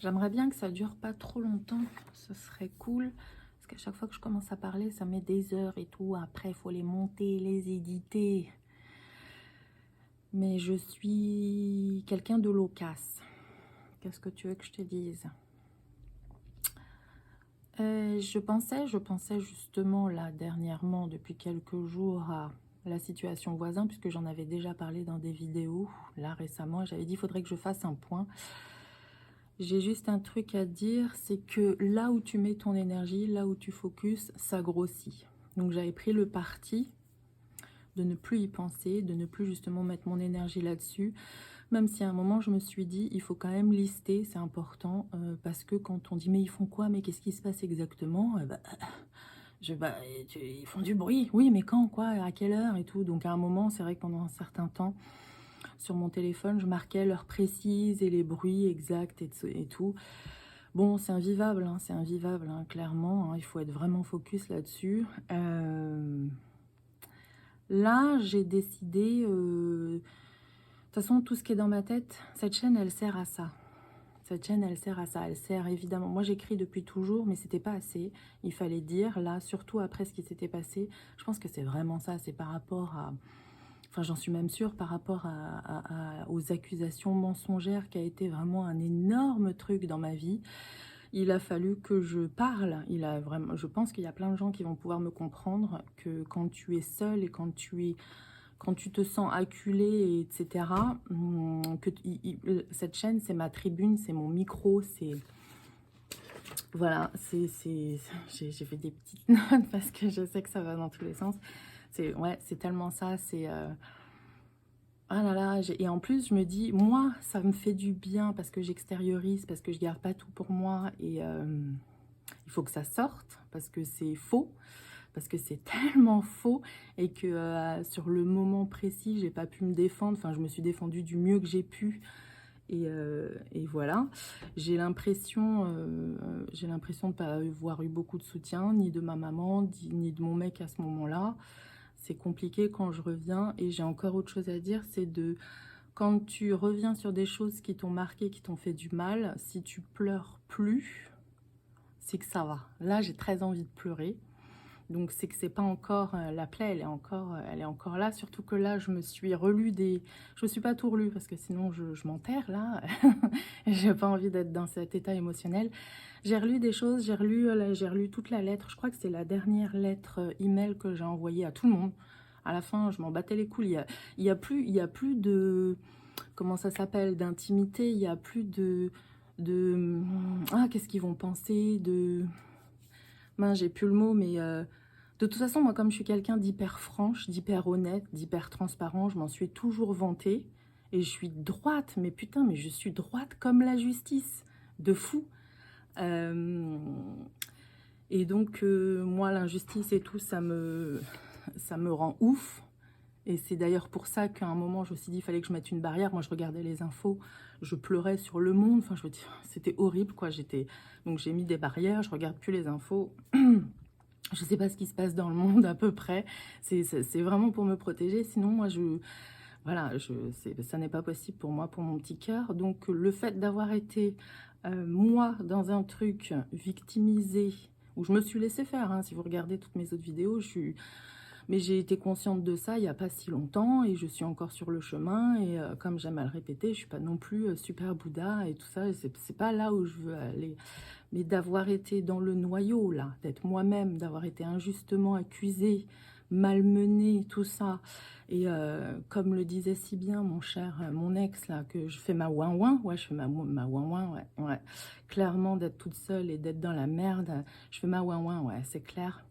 J'aimerais bien que ça dure pas trop longtemps, ce serait cool. Parce qu'à chaque fois que je commence à parler, ça met des heures et tout. Après, il faut les monter, les éditer. Mais je suis quelqu'un de loquace. Qu'est-ce que tu veux que je te dise? Je pensais justement là, dernièrement, depuis quelques jours, à la situation voisin, puisque j'en avais déjà parlé dans des vidéos. Là, récemment, j'avais dit, il faudrait que je fasse un point. J'ai juste un truc à dire, c'est que là où tu mets ton énergie, là où tu focuses, ça grossit. Donc j'avais pris le parti de ne plus y penser, de ne plus justement mettre mon énergie là-dessus, même si à un moment je me suis dit, il faut quand même lister, c'est important, parce que quand on dit mais ils font quoi, mais qu'est-ce qui se passe exactement, ils font du bruit, oui mais quand, quoi, à quelle heure et tout. Donc à un moment, c'est vrai que pendant un certain temps, sur mon téléphone, je marquais l'heure précise et les bruits exacts et tout. Bon, c'est invivable, hein, clairement, hein, il faut être vraiment focus là-dessus. Là, j'ai décidé, de toute façon, tout ce qui est dans ma tête, cette chaîne, elle sert à ça. Cette chaîne, elle sert à ça. Elle sert évidemment. Moi, j'écris depuis toujours, mais c'était pas assez. Il fallait dire, là, surtout après ce qui s'était passé. Je pense que c'est vraiment ça. C'est par rapport à. Enfin, j'en suis même sûre, par rapport aux accusations mensongères, qui a été vraiment un énorme truc dans ma vie. Il a fallu que je parle. Je pense qu'il y a plein de gens qui vont pouvoir me comprendre que quand tu es seule et quand tu te sens acculé, etc., cette chaîne, c'est ma tribune, c'est mon micro, c'est... Voilà, j'ai fait des petites notes parce que je sais que ça va dans tous les sens. Ouais, c'est tellement ça, c'est... Ah là là, et en plus, je me dis, moi, ça me fait du bien parce que j'extériorise, parce que je garde pas tout pour moi, et il faut que ça sorte parce que c'est faux, parce que c'est tellement faux, et que sur le moment précis, j'ai pas pu me défendre. Enfin, je me suis défendue du mieux que j'ai pu, et voilà. J'ai l'impression de pas avoir eu beaucoup de soutien, ni de ma maman, ni de mon mec à ce moment-là. C'est compliqué quand je reviens, et j'ai encore autre chose à dire, c'est de... Quand tu reviens sur des choses qui t'ont marqué, qui t'ont fait du mal, si tu pleures plus, c'est que ça va. Là, j'ai très envie de pleurer. Donc, c'est que c'est pas encore... la plaie, elle est encore là. Surtout que là, je me suis relu des... Je me suis pas tout relu, parce que sinon, je m'enterre, là. J'ai pas envie d'être dans cet état émotionnel. J'ai relu des choses, j'ai relu toute la lettre. Je crois que c'est la dernière lettre email que j'ai envoyée à tout le monde. À la fin, je m'en battais les couilles. Il y a plus de... Comment ça s'appelle? D'intimité. Il y a plus de... Ah, qu'est-ce qu'ils vont penser? Mince, j'ai plus le mot, mais... De toute façon, moi, comme je suis quelqu'un d'hyper franche, d'hyper honnête, d'hyper transparent, je m'en suis toujours vantée. Et je suis droite, mais putain, mais je suis droite comme la justice. De fou. Euh, et donc, moi, l'injustice et tout, ça me rend ouf. Et c'est d'ailleurs pour ça qu'à un moment, je me suis dit, il fallait que je mette une barrière. Moi, je regardais les infos, je pleurais sur Le Monde. Enfin, je veux dire, c'était horrible, quoi. Donc, j'ai mis des barrières, je regarde plus les infos. Je sais pas ce qui se passe dans le monde à peu près. C'est vraiment pour me protéger. Sinon, moi, voilà, ça n'est pas possible pour moi, pour mon petit cœur. Donc, le fait d'avoir été, moi, dans un truc victimisé, où je me suis laissée faire, hein, si vous regardez toutes mes autres vidéos, mais j'ai été consciente de ça il n'y a pas si longtemps, et je suis encore sur le chemin. Et comme j'aime à le répéter, je suis pas non plus super Bouddha et tout ça. Et c'est pas là où je veux aller. Mais d'avoir été dans le noyau, là, d'être moi-même, d'avoir été injustement accusée, malmenée, tout ça. Et comme le disait si bien mon cher, mon ex, là, que je fais ma ouin-ouin. Ouais, je fais ma ouin-ouin, ouais, ouais. Clairement, d'être toute seule et d'être dans la merde, je fais ma ouin-ouin, ouais, c'est clair.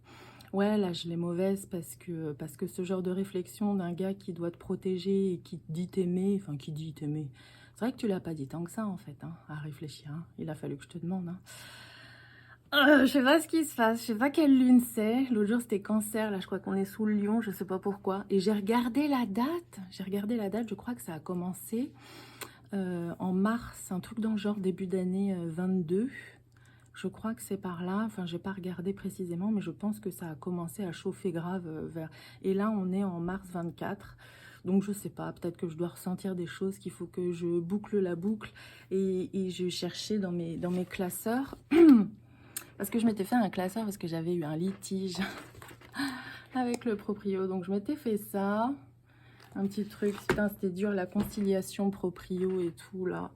Ouais, là, je l'ai mauvaise parce que ce genre de réflexion d'un gars qui doit te protéger et qui te dit t'aimer, enfin, qui dit t'aimer. C'est vrai que tu l'as pas dit tant que ça, en fait, hein, à réfléchir. Hein. Il a fallu que je te demande. Hein. Je sais pas ce qui se passe, je sais pas quelle lune c'est. L'autre jour, c'était Cancer, là, je crois qu'on est sous le lion, je sais pas pourquoi. Et j'ai regardé la date, je crois que ça a commencé en mars, un truc dans le genre début d'année 22. Je crois que c'est par là, enfin j'ai pas regardé précisément, mais je pense que ça a commencé à chauffer grave vers... Et là on est en mars 24, Donc je sais pas, peut-être que je dois ressentir des choses, qu'il faut que je boucle la boucle. Et je cherchais dans mes classeurs, parce que je m'étais fait un classeur, parce que j'avais eu un litige avec le proprio. Donc je m'étais fait ça, un petit truc, putain c'était dur, la conciliation proprio et tout là.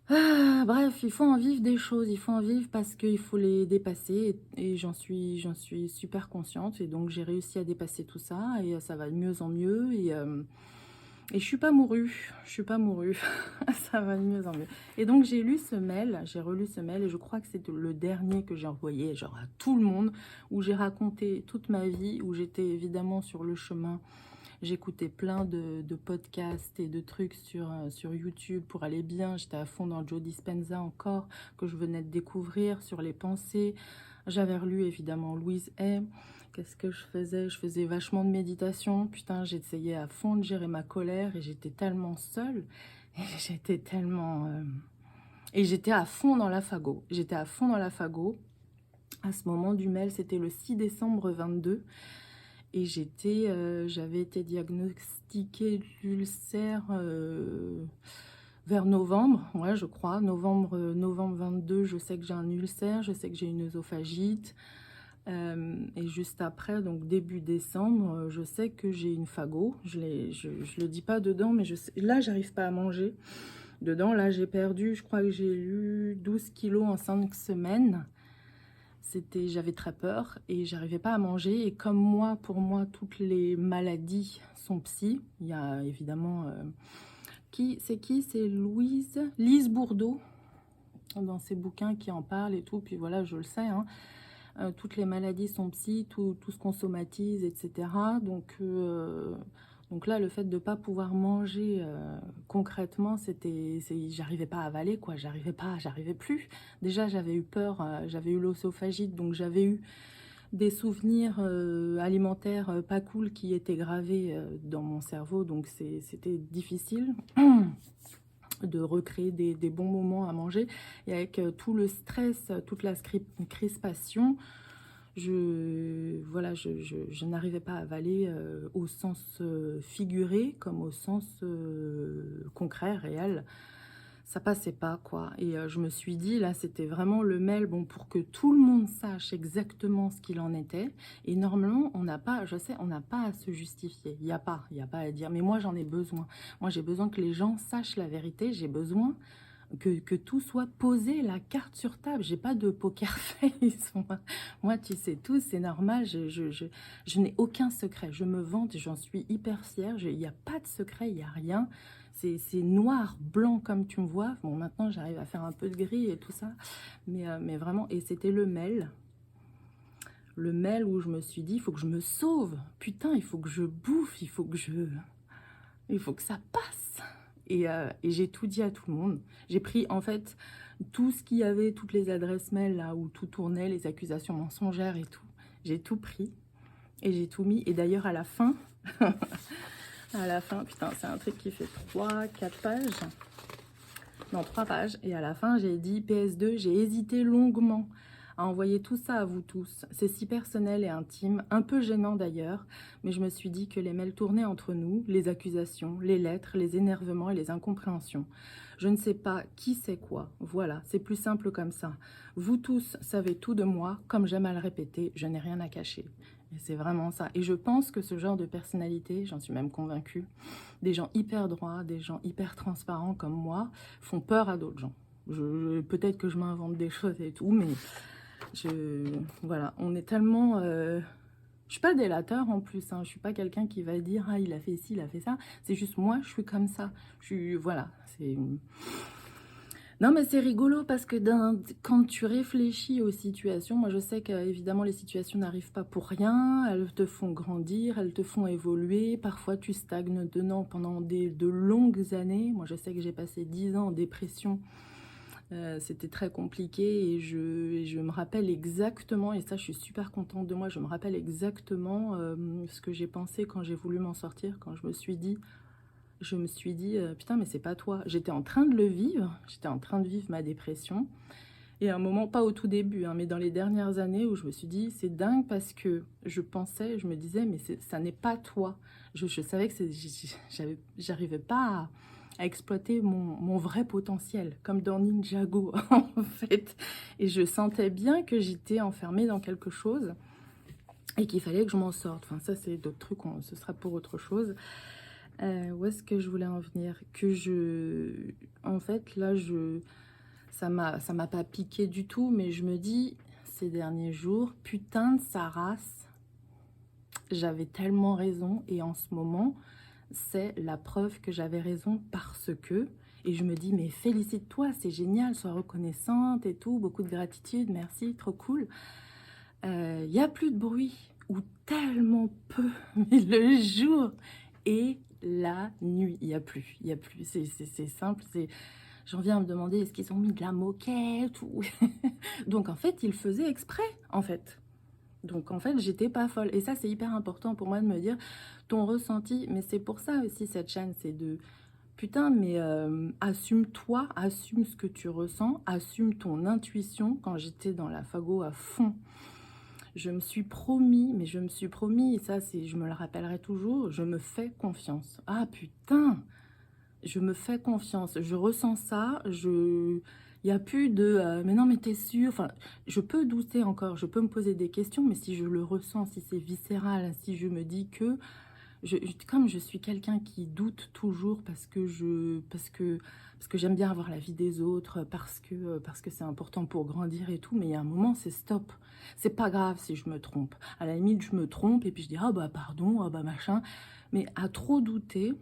Ah, bref, il faut en vivre des choses, il faut en vivre parce qu'il faut les dépasser et j'en suis super consciente et donc j'ai réussi à dépasser tout ça et ça va de mieux en mieux et je suis pas mourue, ça va de mieux en mieux. Et donc j'ai lu ce mail, j'ai relu ce mail et je crois que c'est le dernier que j'ai envoyé genre à tout le monde où j'ai raconté toute ma vie, où j'étais évidemment sur le chemin. J'écoutais plein de podcasts et de trucs sur YouTube pour aller bien. J'étais à fond dans Joe Dispenza encore, que je venais de découvrir, sur les pensées. J'avais relu évidemment Louise Hay. Qu'est-ce que je faisais? Je faisais vachement de méditation. Putain, j'essayais à fond de gérer ma colère et j'étais tellement seule. Et j'étais tellement... Et j'étais à fond dans la fago. J'étais à fond dans la fago. À ce moment du mail, c'était le 6 décembre 22. Et j'avais été diagnostiquée d'ulcère vers novembre, ouais, je crois. Novembre 22, je sais que j'ai un ulcère, je sais que j'ai une œsophagite. Et juste après, donc début décembre, je sais que j'ai une phago. Je le dis pas dedans, mais là, j'arrive pas à manger. Dedans, là, j'ai perdu, je crois que j'ai eu 12 kilos en 5 semaines. J'avais très peur et j'arrivais pas à manger. Et comme moi, pour moi, toutes les maladies sont psy. Il y a évidemment... c'est Lise Bourdeau, dans ses bouquins qui en parle et tout. Puis voilà, je le sais, hein. Toutes les maladies sont psy, tout ce qu'on somatise, etc. Donc là, le fait de ne pas pouvoir manger concrètement, j'arrivais pas à avaler, quoi. J'arrivais plus. Déjà, j'avais eu peur, j'avais eu l'œsophagite, donc j'avais eu des souvenirs alimentaires pas cool qui étaient gravés dans mon cerveau, donc c'était difficile de recréer des bons moments à manger. Et avec tout le stress, toute la crispation, je n'arrivais pas à avaler au sens figuré comme au sens concret, réel. Ça passait pas, quoi. Et je me suis dit, là, c'était vraiment le mail, bon, pour que tout le monde sache exactement ce qu'il en était. Et normalement, on n'a pas, je sais, on n'a pas à se justifier. Il n'y a pas à dire. Mais moi, j'en ai besoin. Moi, j'ai besoin que les gens sachent la vérité. J'ai besoin que tout soit posé, la carte sur table. J'ai pas de poker face. Moi, tu sais tout, c'est normal. Je n'ai aucun secret. Je me vante, j'en suis hyper fière. Il n'y a pas de secret, il n'y a rien. C'est noir, blanc comme tu me vois. Bon, maintenant, j'arrive à faire un peu de gris et tout ça. Mais vraiment, et c'était le mail. Le mail où je me suis dit, il faut que je me sauve. Putain, il faut que je bouffe, il faut que ça passe. Et j'ai tout dit à tout le monde. J'ai pris, en fait, tout ce qu'il y avait, toutes les adresses mail là où tout tournait, les accusations mensongères et tout. J'ai tout pris et j'ai tout mis. Et d'ailleurs, à la fin... À la fin, putain, c'est un truc qui fait 3-4 pages. Non, 3 pages. Et à la fin, j'ai dit PS2, j'ai hésité longuement à envoyer tout ça à vous tous. C'est si personnel et intime, un peu gênant d'ailleurs, mais je me suis dit que les mails tournaient entre nous, les accusations, les lettres, les énervements et les incompréhensions. Je ne sais pas qui c'est quoi. Voilà, c'est plus simple comme ça. Vous tous savez tout de moi, comme j'aime à le répéter, je n'ai rien à cacher. Et c'est vraiment ça. Et je pense que ce genre de personnalité, j'en suis même convaincue, des gens hyper droits, des gens hyper transparents comme moi, font peur à d'autres gens. Peut-être que je m'invente des choses et tout, mais voilà, on est tellement... je suis pas délateur en plus, hein, je suis pas quelqu'un qui va dire « Ah, il a fait ci, il a fait ça ». C'est juste moi, je suis comme ça. Voilà, c'est... Non, mais c'est rigolo parce que quand tu réfléchis aux situations, moi je sais qu'évidemment les situations n'arrivent pas pour rien, elles te font grandir, elles te font évoluer, parfois tu stagnes dedans pendant de longues années. Moi je sais que j'ai passé 10 ans en dépression, c'était très compliqué et je me rappelle exactement, et ça je suis super contente de moi, je me rappelle exactement ce que j'ai pensé quand j'ai voulu m'en sortir, quand je me suis dit... putain, mais c'est pas toi. J'étais en train de le vivre, j'étais en train de vivre ma dépression. Et à un moment, pas au tout début, hein, mais dans les dernières années où je me suis dit, c'est dingue parce que je me disais, mais ça n'est pas toi. Je savais que j'arrivais pas à exploiter mon vrai potentiel, comme dans Ninjago, en fait. Et je sentais bien que j'étais enfermée dans quelque chose et qu'il fallait que je m'en sorte. Enfin, ça, c'est d'autres trucs, ce sera pour autre chose. Où est-ce que je voulais en venir? En fait, là, ça m'a pas piqué du tout, mais je me dis, ces derniers jours, putain de sa race, j'avais tellement raison, et en ce moment, c'est la preuve que j'avais raison parce que, et je me dis, mais félicite-toi, c'est génial, sois reconnaissante et tout, beaucoup de gratitude, merci, trop cool. Y a plus de bruit, ou tellement peu, mais le jour et la nuit, il y a plus, c'est simple, j'en viens à me demander, est-ce qu'ils ont mis de la moquette ou... Donc, en fait, ils faisaient exprès, en fait. Donc, en fait, j'étais pas folle. Et ça, c'est hyper important pour moi de me dire, ton ressenti, mais c'est pour ça aussi, cette chaîne, c'est de... Putain, mais assume-toi, assume ce que tu ressens, assume ton intuition. Quand j'étais dans la fago à fond, je me suis promis, mais je me suis promis, et ça, je me le rappellerai toujours, je me fais confiance. Ah, putain, je me fais confiance, je ressens ça, il n'y a plus de mais non, mais t'es sûr, enfin, je peux douter encore, je peux me poser des questions, mais si je le ressens, si c'est viscéral, si je me dis que, comme je suis quelqu'un qui doute toujours parce que j'aime bien avoir la vie des autres, parce que c'est important pour grandir et tout, mais il y a un moment, c'est stop. C'est pas grave si je me trompe. À la limite, je me trompe et puis je dis, ah bah pardon, ah bah machin, mais à trop douter,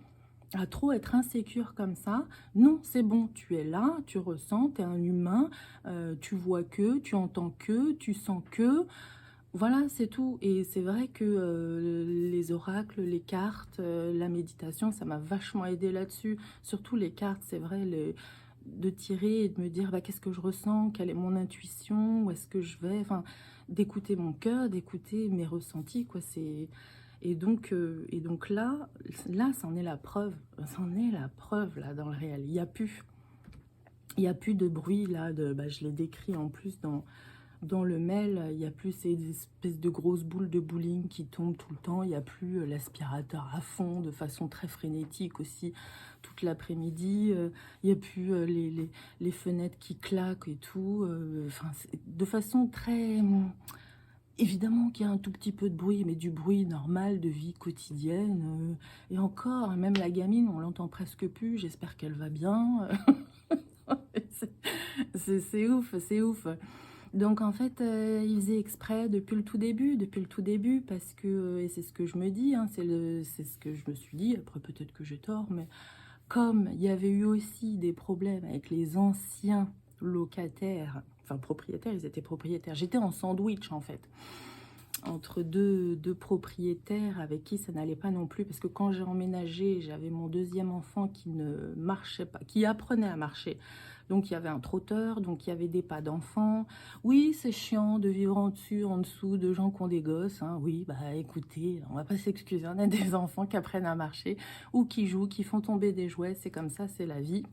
à trop être insécure comme ça, non, c'est bon, tu es là, tu ressens, tu es un humain, tu vois que, tu entends que, tu sens que, voilà, c'est tout. Et c'est vrai que les oracles, les cartes, la méditation, ça m'a vachement aidé là-dessus. Surtout les cartes, c'est vrai, de tirer et de me dire, bah, qu'est-ce que je ressens, quelle est mon intuition, où est-ce que je vais, enfin, d'écouter mon cœur, d'écouter mes ressentis, quoi, c'est... Et donc là, c'en est la preuve. C'en est la preuve, là, dans le réel. Il y a plus de bruit, là. Bah, je l'ai décrit en plus dans le mail. Il n'y a plus ces espèces de grosses boules de bowling qui tombent tout le temps. Il n'y a plus l'aspirateur à fond, de façon très frénétique aussi, toute l'après-midi. Il n'y a plus les fenêtres qui claquent et tout. Enfin, de façon très... Évidemment qu'il y a un tout petit peu de bruit, mais du bruit normal de vie quotidienne. Et encore, même la gamine, on l'entend presque plus. J'espère qu'elle va bien. C'est ouf, c'est ouf. Donc en fait, ils faisaient exprès depuis le tout début, parce que, et c'est ce que je me dis, hein, c'est ce que je me suis dit, après peut-être que j'ai tort, mais comme il y avait eu aussi des problèmes avec les anciens locataires, enfin propriétaires, ils étaient propriétaires, j'étais en sandwich en fait, entre deux propriétaires avec qui ça n'allait pas non plus, parce que quand j'ai emménagé, j'avais mon deuxième enfant qui ne marchait pas, qui apprenait à marcher. Donc il y avait un trotteur, donc il y avait des pas d'enfants. Oui, c'est chiant de vivre en dessus, en dessous de gens qui ont des gosses, hein. Oui, bah écoutez, on va pas s'excuser, on a des enfants qui apprennent à marcher, ou qui jouent, qui font tomber des jouets, c'est comme ça, c'est la vie.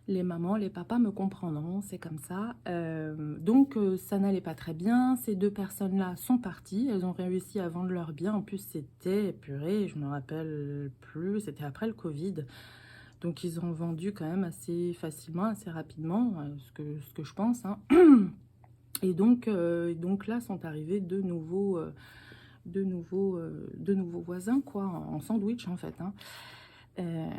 Les mamans, les papas me comprendront, c'est comme ça. Donc, ça n'allait pas très bien. Ces deux personnes-là sont parties. Elles ont réussi à vendre leurs biens. En plus, c'était, purée, je me rappelle plus, c'était après le Covid. Donc, ils ont vendu quand même assez facilement, assez rapidement, ce que je pense, hein. Et donc là, sont arrivés de nouveaux voisins, quoi, en sandwich, en fait, hein. Euh,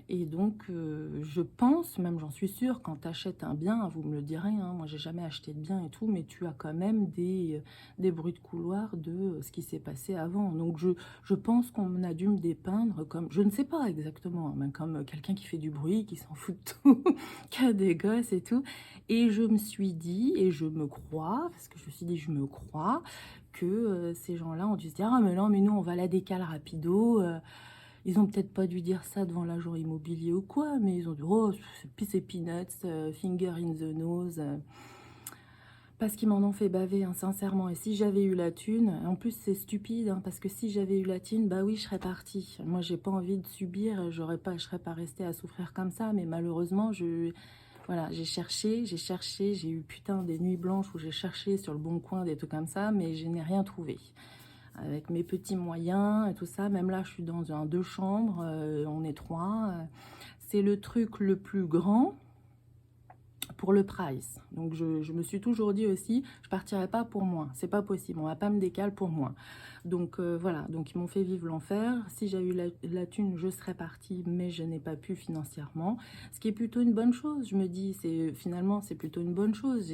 et donc, je pense, même j'en suis sûre, quand tu achètes un bien, vous me le direz, hein, moi j'ai jamais acheté de bien et tout, mais tu as quand même des bruits de couloir de ce qui s'est passé avant. Donc je pense qu'on a dû me dépeindre comme, je ne sais pas exactement, hein, mais comme quelqu'un qui fait du bruit, qui s'en fout de tout, qui a des gosses et tout. Et je me suis dit, et je me crois, parce que je me suis dit, je me crois, que ces gens-là ont dû se dire, ah mais non, mais nous on va la décaler rapido. Ils ont peut-être pas dû dire ça devant l'agent immobilier ou quoi, mais ils ont dit, oh, c'est peanuts, finger in the nose. Parce qu'ils m'en ont fait baver, hein, sincèrement. Et si j'avais eu la thune, en plus c'est stupide, hein, parce que si j'avais eu la thune, bah oui, je serais partie. Moi, j'ai pas envie de subir, je serais pas restée à souffrir comme ça, mais malheureusement, Voilà, j'ai eu putain des nuits blanches où j'ai cherché sur le Bon Coin, des trucs comme ça, mais je n'ai rien trouvé. Avec mes petits moyens et tout ça, même là, je suis dans un 2 chambres, on est 3. C'est le truc le plus grand pour le price. Donc je me suis toujours dit aussi, je partirai pas pour moins, c'est pas possible, on va pas me décaler pour moins. Donc voilà, donc ils m'ont fait vivre l'enfer. Si j'avais eu la thune, je serais partie, mais je n'ai pas pu financièrement, ce qui est plutôt une bonne chose. Je me dis, finalement c'est plutôt une bonne chose.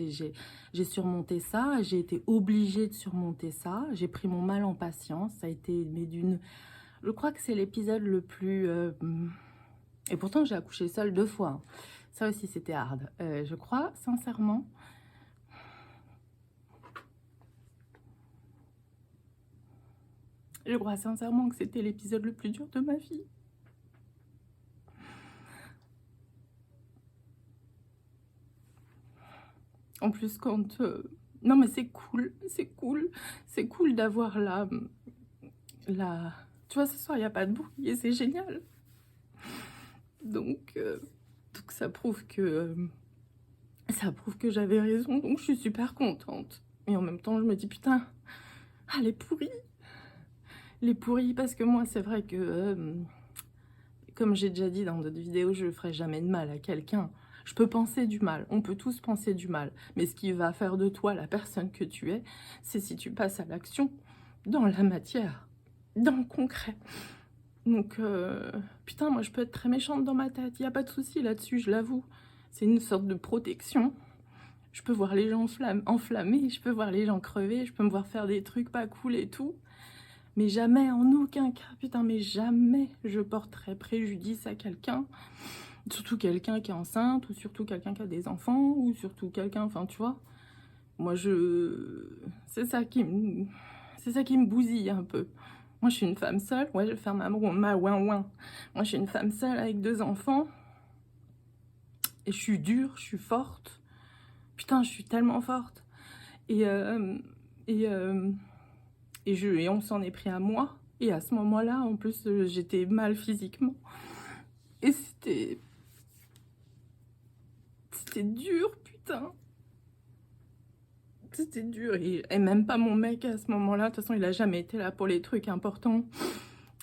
J'ai surmonté ça, j'ai été obligée de surmonter ça, j'ai pris mon mal en patience, ça a été, mais d'une, je crois que c'est l'épisode le plus et pourtant j'ai accouché seule 2 fois, hein. Ça aussi, c'était hard. Je crois, sincèrement, que c'était l'épisode le plus dur de ma vie. En plus, quand... Non, mais c'est cool, c'est cool. C'est cool d'avoir la... Tu vois, ce soir, il n'y a pas de bruit et c'est génial. Donc ça prouve que... ça prouve que j'avais raison, donc je suis super contente. Et en même temps, je me dis, putain, ah, les pourris. Les pourris, parce que moi, c'est vrai que... comme j'ai déjà dit dans d'autres vidéos, je ne ferai jamais de mal à quelqu'un. Je peux penser du mal, on peut tous penser du mal. Mais ce qui va faire de toi la personne que tu es, c'est si tu passes à l'action, dans la matière, dans le concret. Donc, putain, moi je peux être très méchante dans ma tête, il n'y a pas de souci là-dessus, je l'avoue. C'est une sorte de protection. Je peux voir les gens enflammés, je peux voir les gens crever, je peux me voir faire des trucs pas cool et tout. Mais jamais, en aucun cas, putain, mais jamais je porterai préjudice à quelqu'un. Surtout quelqu'un qui est enceinte, ou surtout quelqu'un qui a des enfants, ou surtout quelqu'un, enfin, tu vois. Moi, c'est ça qui me bousille un peu. Moi, je suis une femme seule. Ouais, je vais faire ma ouin-ouin. Moi, je suis une femme seule avec 2 enfants. Et je suis dure, je suis forte. Putain, je suis tellement forte. Et on s'en est pris à moi. Et à ce moment-là, en plus, j'étais mal physiquement. Et c'était dur, putain. C'était dur. Et même pas mon mec à ce moment-là. De toute façon, il a jamais été là pour les trucs importants.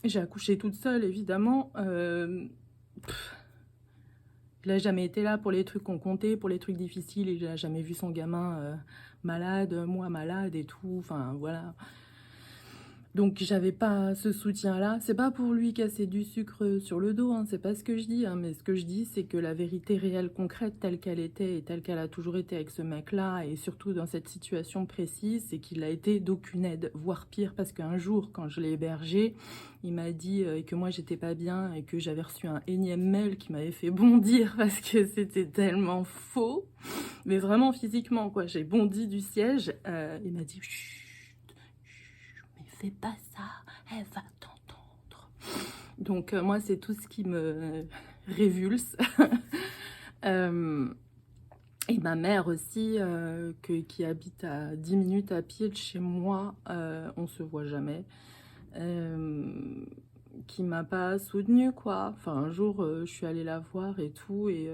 J'ai accouché toute seule, évidemment. Il a jamais été là pour les trucs qu'on comptait, pour les trucs difficiles. Il a jamais vu son gamin malade, moi malade et tout. Enfin, voilà. Donc j'avais pas ce soutien-là. C'est pas pour lui casser du sucre sur le dos, hein, c'est pas ce que je dis. Hein, mais ce que je dis, c'est que la vérité réelle, concrète, telle qu'elle était et telle qu'elle a toujours été avec ce mec-là, et surtout dans cette situation précise, c'est qu'il a été d'aucune aide, voire pire, parce qu'un jour, quand je l'ai hébergé, il m'a dit que moi j'étais pas bien et que j'avais reçu un énième mail qui m'avait fait bondir parce que c'était tellement faux. Mais vraiment physiquement, quoi. J'ai bondi du siège. Il m'a dit... fais pas ça, elle va t'entendre. Donc moi, c'est tout ce qui me révulse. Et ma mère aussi, qui habite à 10 minutes à pied de chez moi, on se voit jamais, qui m'a pas soutenue, quoi. Enfin, un jour, je suis allée la voir et tout, et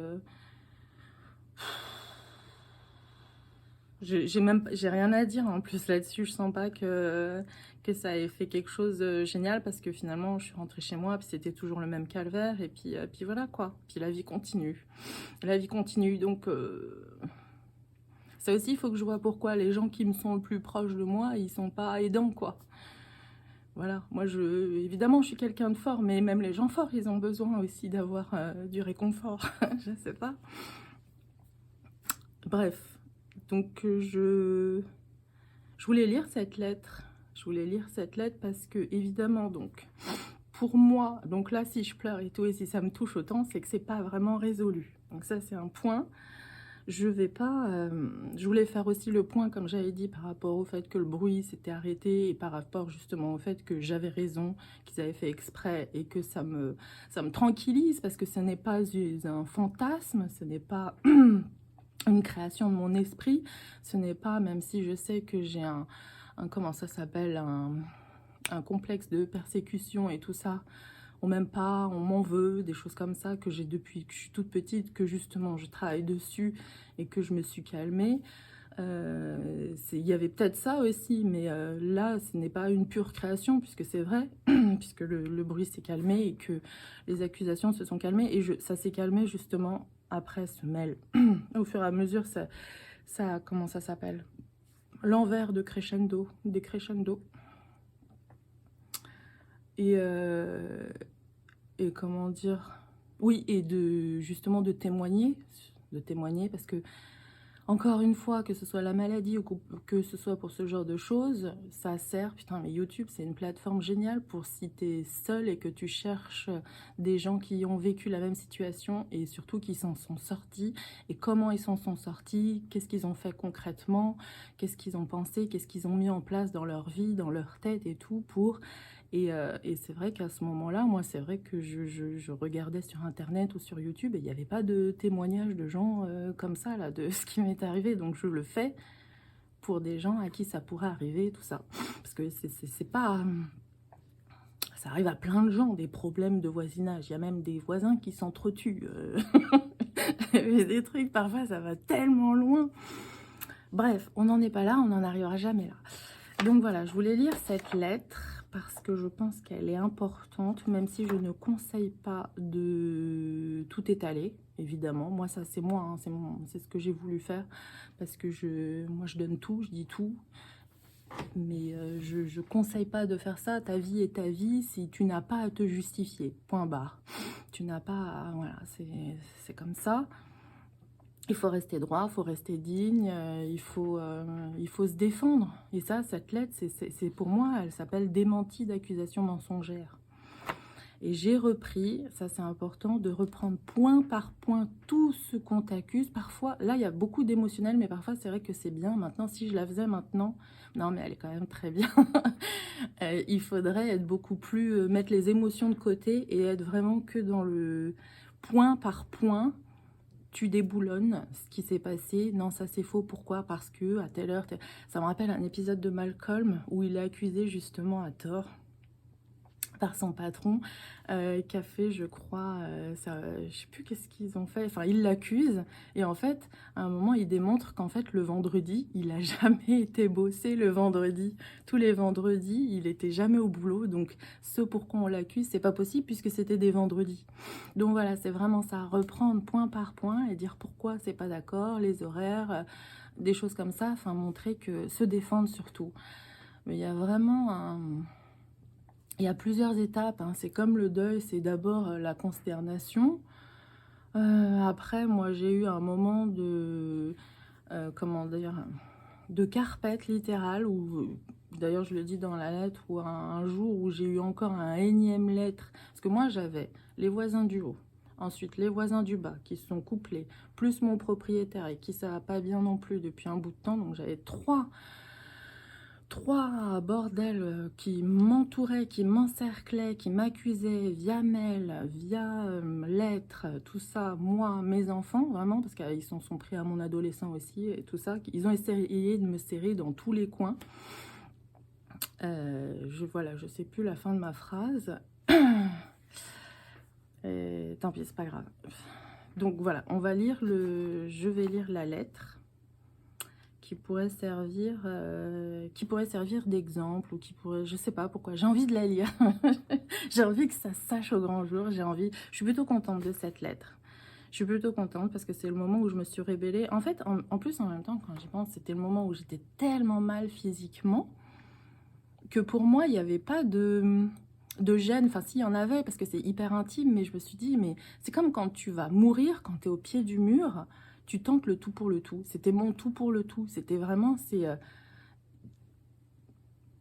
j'ai rien à dire en plus là-dessus. Je sens pas que ça ait fait quelque chose de génial, parce que finalement je suis rentrée chez moi puis c'était toujours le même calvaire, et puis voilà quoi. Puis la vie continue, donc ça aussi il faut que je vois pourquoi les gens qui me sont le plus proches de moi, ils sont pas aidants, quoi. Voilà, moi évidemment je suis quelqu'un de fort, mais même les gens forts ils ont besoin aussi d'avoir du réconfort. Je sais pas. Bref, donc je voulais lire cette lettre. Je voulais lire cette lettre parce que, évidemment, donc, pour moi, donc là, si je pleure et tout, et si ça me touche autant, c'est que c'est pas vraiment résolu. Donc ça, c'est un point. Je vais pas... je voulais faire aussi le point, comme j'avais dit, par rapport au fait que le bruit s'était arrêté, et par rapport justement au fait que j'avais raison, qu'ils avaient fait exprès, et que ça me tranquillise, parce que ce n'est pas un fantasme, ce n'est pas... une création de mon esprit, ce n'est pas, même si je sais que j'ai comment ça s'appelle, un complexe de persécution et tout ça, on m'aime pas, on m'en veut, des choses comme ça que j'ai depuis que je suis toute petite, que justement je travaille dessus et que je me suis calmée. Il y avait peut-être ça aussi, mais là, ce n'est pas une pure création, puisque c'est vrai, puisque le bruit s'est calmé et que les accusations se sont calmées. Et ça s'est calmé justement après ce mail. Au fur et à mesure, comment ça s'appelle? L'envers de crescendo, des crescendo. Et, et comment dire? Oui, et justement de témoigner parce que encore une fois, que ce soit la maladie ou que ce soit pour ce genre de choses, ça sert, putain, mais YouTube, c'est une plateforme géniale pour si t'es seul et que tu cherches des gens qui ont vécu la même situation et surtout qui s'en sont sortis et comment ils s'en sont sortis, qu'est-ce qu'ils ont fait concrètement, qu'est-ce qu'ils ont pensé, qu'est-ce qu'ils ont mis en place dans leur vie, dans leur tête et tout pour... Et c'est vrai qu'à ce moment-là, moi, c'est vrai que je regardais sur Internet ou sur YouTube et il n'y avait pas de témoignages de gens comme ça, là, de ce qui m'est arrivé. Donc, je le fais pour des gens à qui ça pourrait arriver, tout ça. Parce que c'est pas... Ça arrive à plein de gens, des problèmes de voisinage. Il y a même des voisins qui s'entretuent. Des trucs, parfois, ça va tellement loin. Bref, on n'en est pas là, on n'en arrivera jamais là. Donc voilà, je voulais lire cette lettre parce que je pense qu'elle est importante, même si je ne conseille pas de tout étaler, évidemment. Moi, ça, c'est moi, hein, c'est ce que j'ai voulu faire, parce que moi, je donne tout, je dis tout, mais je ne conseille pas de faire ça. Ta vie est ta vie, si tu n'as pas à te justifier, point barre. Tu n'as pas à... Voilà, c'est comme ça. Il faut rester droit, il faut rester digne, il faut se défendre. Et ça, cette lettre, c'est pour moi, elle s'appelle démenti d'accusation mensongère. Et j'ai repris, ça c'est important, de reprendre point par point tout ce qu'on t'accuse. Parfois, là il y a beaucoup d'émotionnel, mais parfois c'est vrai que c'est bien. Maintenant, si je la faisais maintenant, non mais elle est quand même très bien. Il faudrait être beaucoup plus, mettre les émotions de côté et être vraiment que dans le point par point. Tu déboulonnes ce qui s'est passé. Non, ça c'est faux. Pourquoi? Parce que à telle heure... Ça me rappelle un épisode de Malcolm où il est accusé justement à tort par son patron qui a fait, je crois, je sais plus qu'est-ce qu'ils ont fait. Enfin, il l'accuse et en fait, à un moment, il démontre qu'en fait, le vendredi, il a jamais été bossé le vendredi. Tous les vendredis, il était jamais au boulot. Donc, ce pourquoi on l'accuse, c'est pas possible puisque c'était des vendredis. Donc voilà, c'est vraiment ça, reprendre point par point et dire pourquoi c'est pas d'accord, les horaires, des choses comme ça. Enfin, montrer que se défendre surtout. Mais il y a vraiment un... Il y a plusieurs étapes, hein. C'est comme le deuil, c'est d'abord la consternation. Après, moi, j'ai eu un moment de, comment dire, de carpette littérale, où, d'ailleurs, je le dis dans la lettre, où un jour où j'ai eu encore un énième lettre, parce que moi, j'avais les voisins du haut, ensuite les voisins du bas, qui se sont couplés, plus mon propriétaire, et qui ça va pas bien non plus depuis un bout de temps, donc j'avais trois bordels qui m'entouraient, qui m'encerclaient, qui m'accusaient via mail, via lettres, tout ça, moi, mes enfants, vraiment, parce qu'ils s'en sont pris à mon adolescent aussi, et tout ça. Ils ont essayé de me serrer dans tous les coins. Voilà, je sais plus la fin de ma phrase. Tant pis, c'est pas grave. Donc voilà, je vais lire la lettre. Qui pourrait servir d'exemple ou qui pourrait, je sais pas pourquoi, j'ai envie de la lire. J'ai envie que ça sache au grand jour, je suis plutôt contente de cette lettre. Je suis plutôt contente parce que c'est le moment où je me suis rébellée. En fait, en plus, en même temps, quand j'y pense, c'était le moment où j'étais tellement mal physiquement que pour moi, il n'y avait pas de gêne. Enfin, si, il y en avait parce que c'est hyper intime, mais je me suis dit, mais c'est comme quand tu vas mourir, quand tu es au pied du mur, tu tentes le tout pour le tout. C'était mon tout pour le tout. C'était vraiment,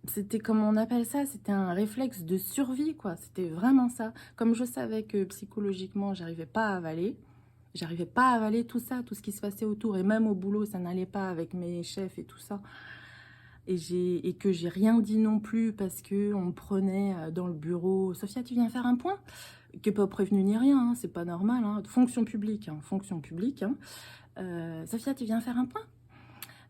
c'était comme on appelle ça, c'était un réflexe de survie, quoi. C'était vraiment ça. Comme je savais que psychologiquement, j'arrivais pas à avaler tout ça, tout ce qui se passait autour. Et même au boulot, ça n'allait pas avec mes chefs et tout ça. Et que j'ai rien dit non plus parce que on me prenait dans le bureau. Sophia, tu viens faire un point? Qui n'est pas prévenu ni rien, hein, c'est pas normal. Hein. Fonction publique, hein, fonction publique. Hein. Sophia, tu viens faire un point?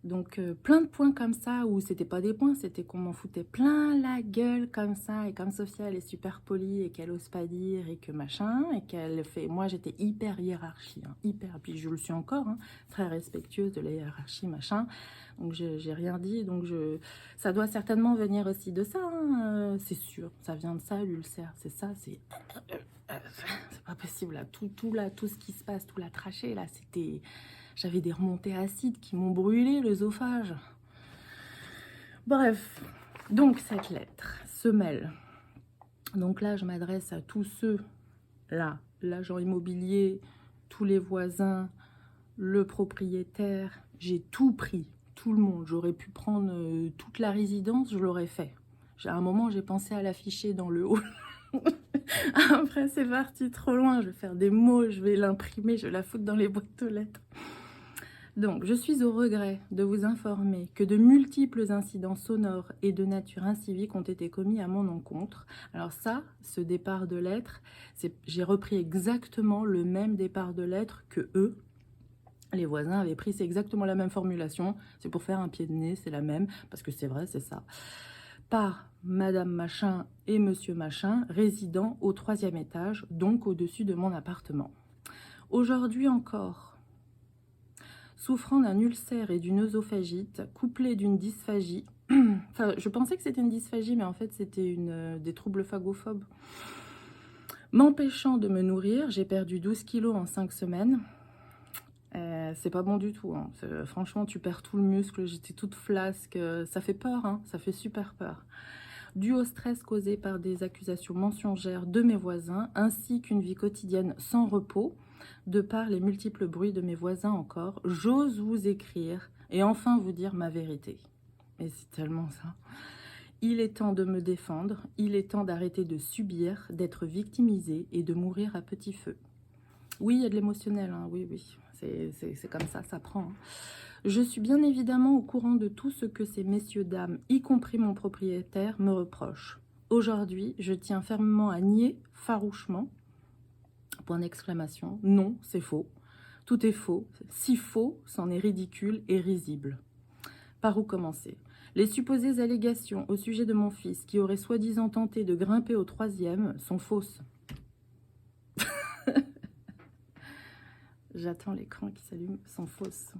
Donc, plein de points comme ça, où c'était pas des points, c'était qu'on m'en foutait plein la gueule comme ça. Et comme Sophia, elle est super polie et qu'elle ose pas dire et que machin, et qu'elle fait... Moi, j'étais hyper hiérarchie, hein, hyper, puis je le suis encore, hein, très respectueuse de la hiérarchie, machin. Donc, j'ai rien dit, donc ça doit certainement venir aussi de ça, hein, c'est sûr. Ça vient de ça, l'ulcère, c'est ça, c'est... C'est pas possible, là. Tout ce qui se passe, tout la trachée, là, c'était... J'avais des remontées acides qui m'ont brûlé l'œsophage. Bref, donc cette lettre se mêle. Donc là, je m'adresse à tous ceux, là, l'agent immobilier, tous les voisins, le propriétaire. J'ai tout pris, tout le monde. J'aurais pu prendre toute la résidence, je l'aurais fait. À un moment, j'ai pensé à l'afficher dans le hall. Après, c'est parti trop loin. Je vais faire des mots, je vais l'imprimer, je vais la foutre dans les boîtes aux lettres. Donc, je suis au regret de vous informer que de multiples incidents sonores et de nature incivique ont été commis à mon encontre. Alors ça, ce départ de lettres, j'ai repris exactement le même départ de lettres que eux. Les voisins avaient pris, c'est exactement la même formulation. C'est pour faire un pied de nez, c'est la même, parce que c'est vrai, c'est ça. Par Madame Machin et Monsieur Machin, résidant au 3e étage, donc au-dessus de mon appartement. Aujourd'hui encore, souffrant d'un ulcère et d'une œsophagite, couplée d'une dysphagie. Enfin, je pensais que c'était une dysphagie, mais en fait, c'était des troubles phagophobes. M'empêchant de me nourrir, j'ai perdu 12 kilos en 5 semaines. C'est pas bon du tout. Hein. Franchement, tu perds tout le muscle. J'étais toute flasque. Ça fait peur, hein. Ça fait super peur. Dû au stress causé par des accusations mensongères de mes voisins, ainsi qu'une vie quotidienne sans repos, de par les multiples bruits de mes voisins encore, j'ose vous écrire et enfin vous dire ma vérité. Et c'est tellement ça. Il est temps de me défendre, il est temps d'arrêter de subir, d'être victimisé et de mourir à petit feu. Oui, il y a de l'émotionnel, hein, oui, c'est comme ça prend. Hein. Je suis bien évidemment au courant de tout ce que ces messieurs dames, y compris mon propriétaire, me reprochent. Aujourd'hui, je tiens fermement à nier farouchement. Point d'exclamation. Non, c'est faux. Tout est faux. Si faux, c'en est ridicule et risible. Par où commencer? Les supposées allégations au sujet de mon fils qui aurait soi-disant tenté de grimper au 3e sont fausses. J'attends l'écran qui s'allume, sont fausses.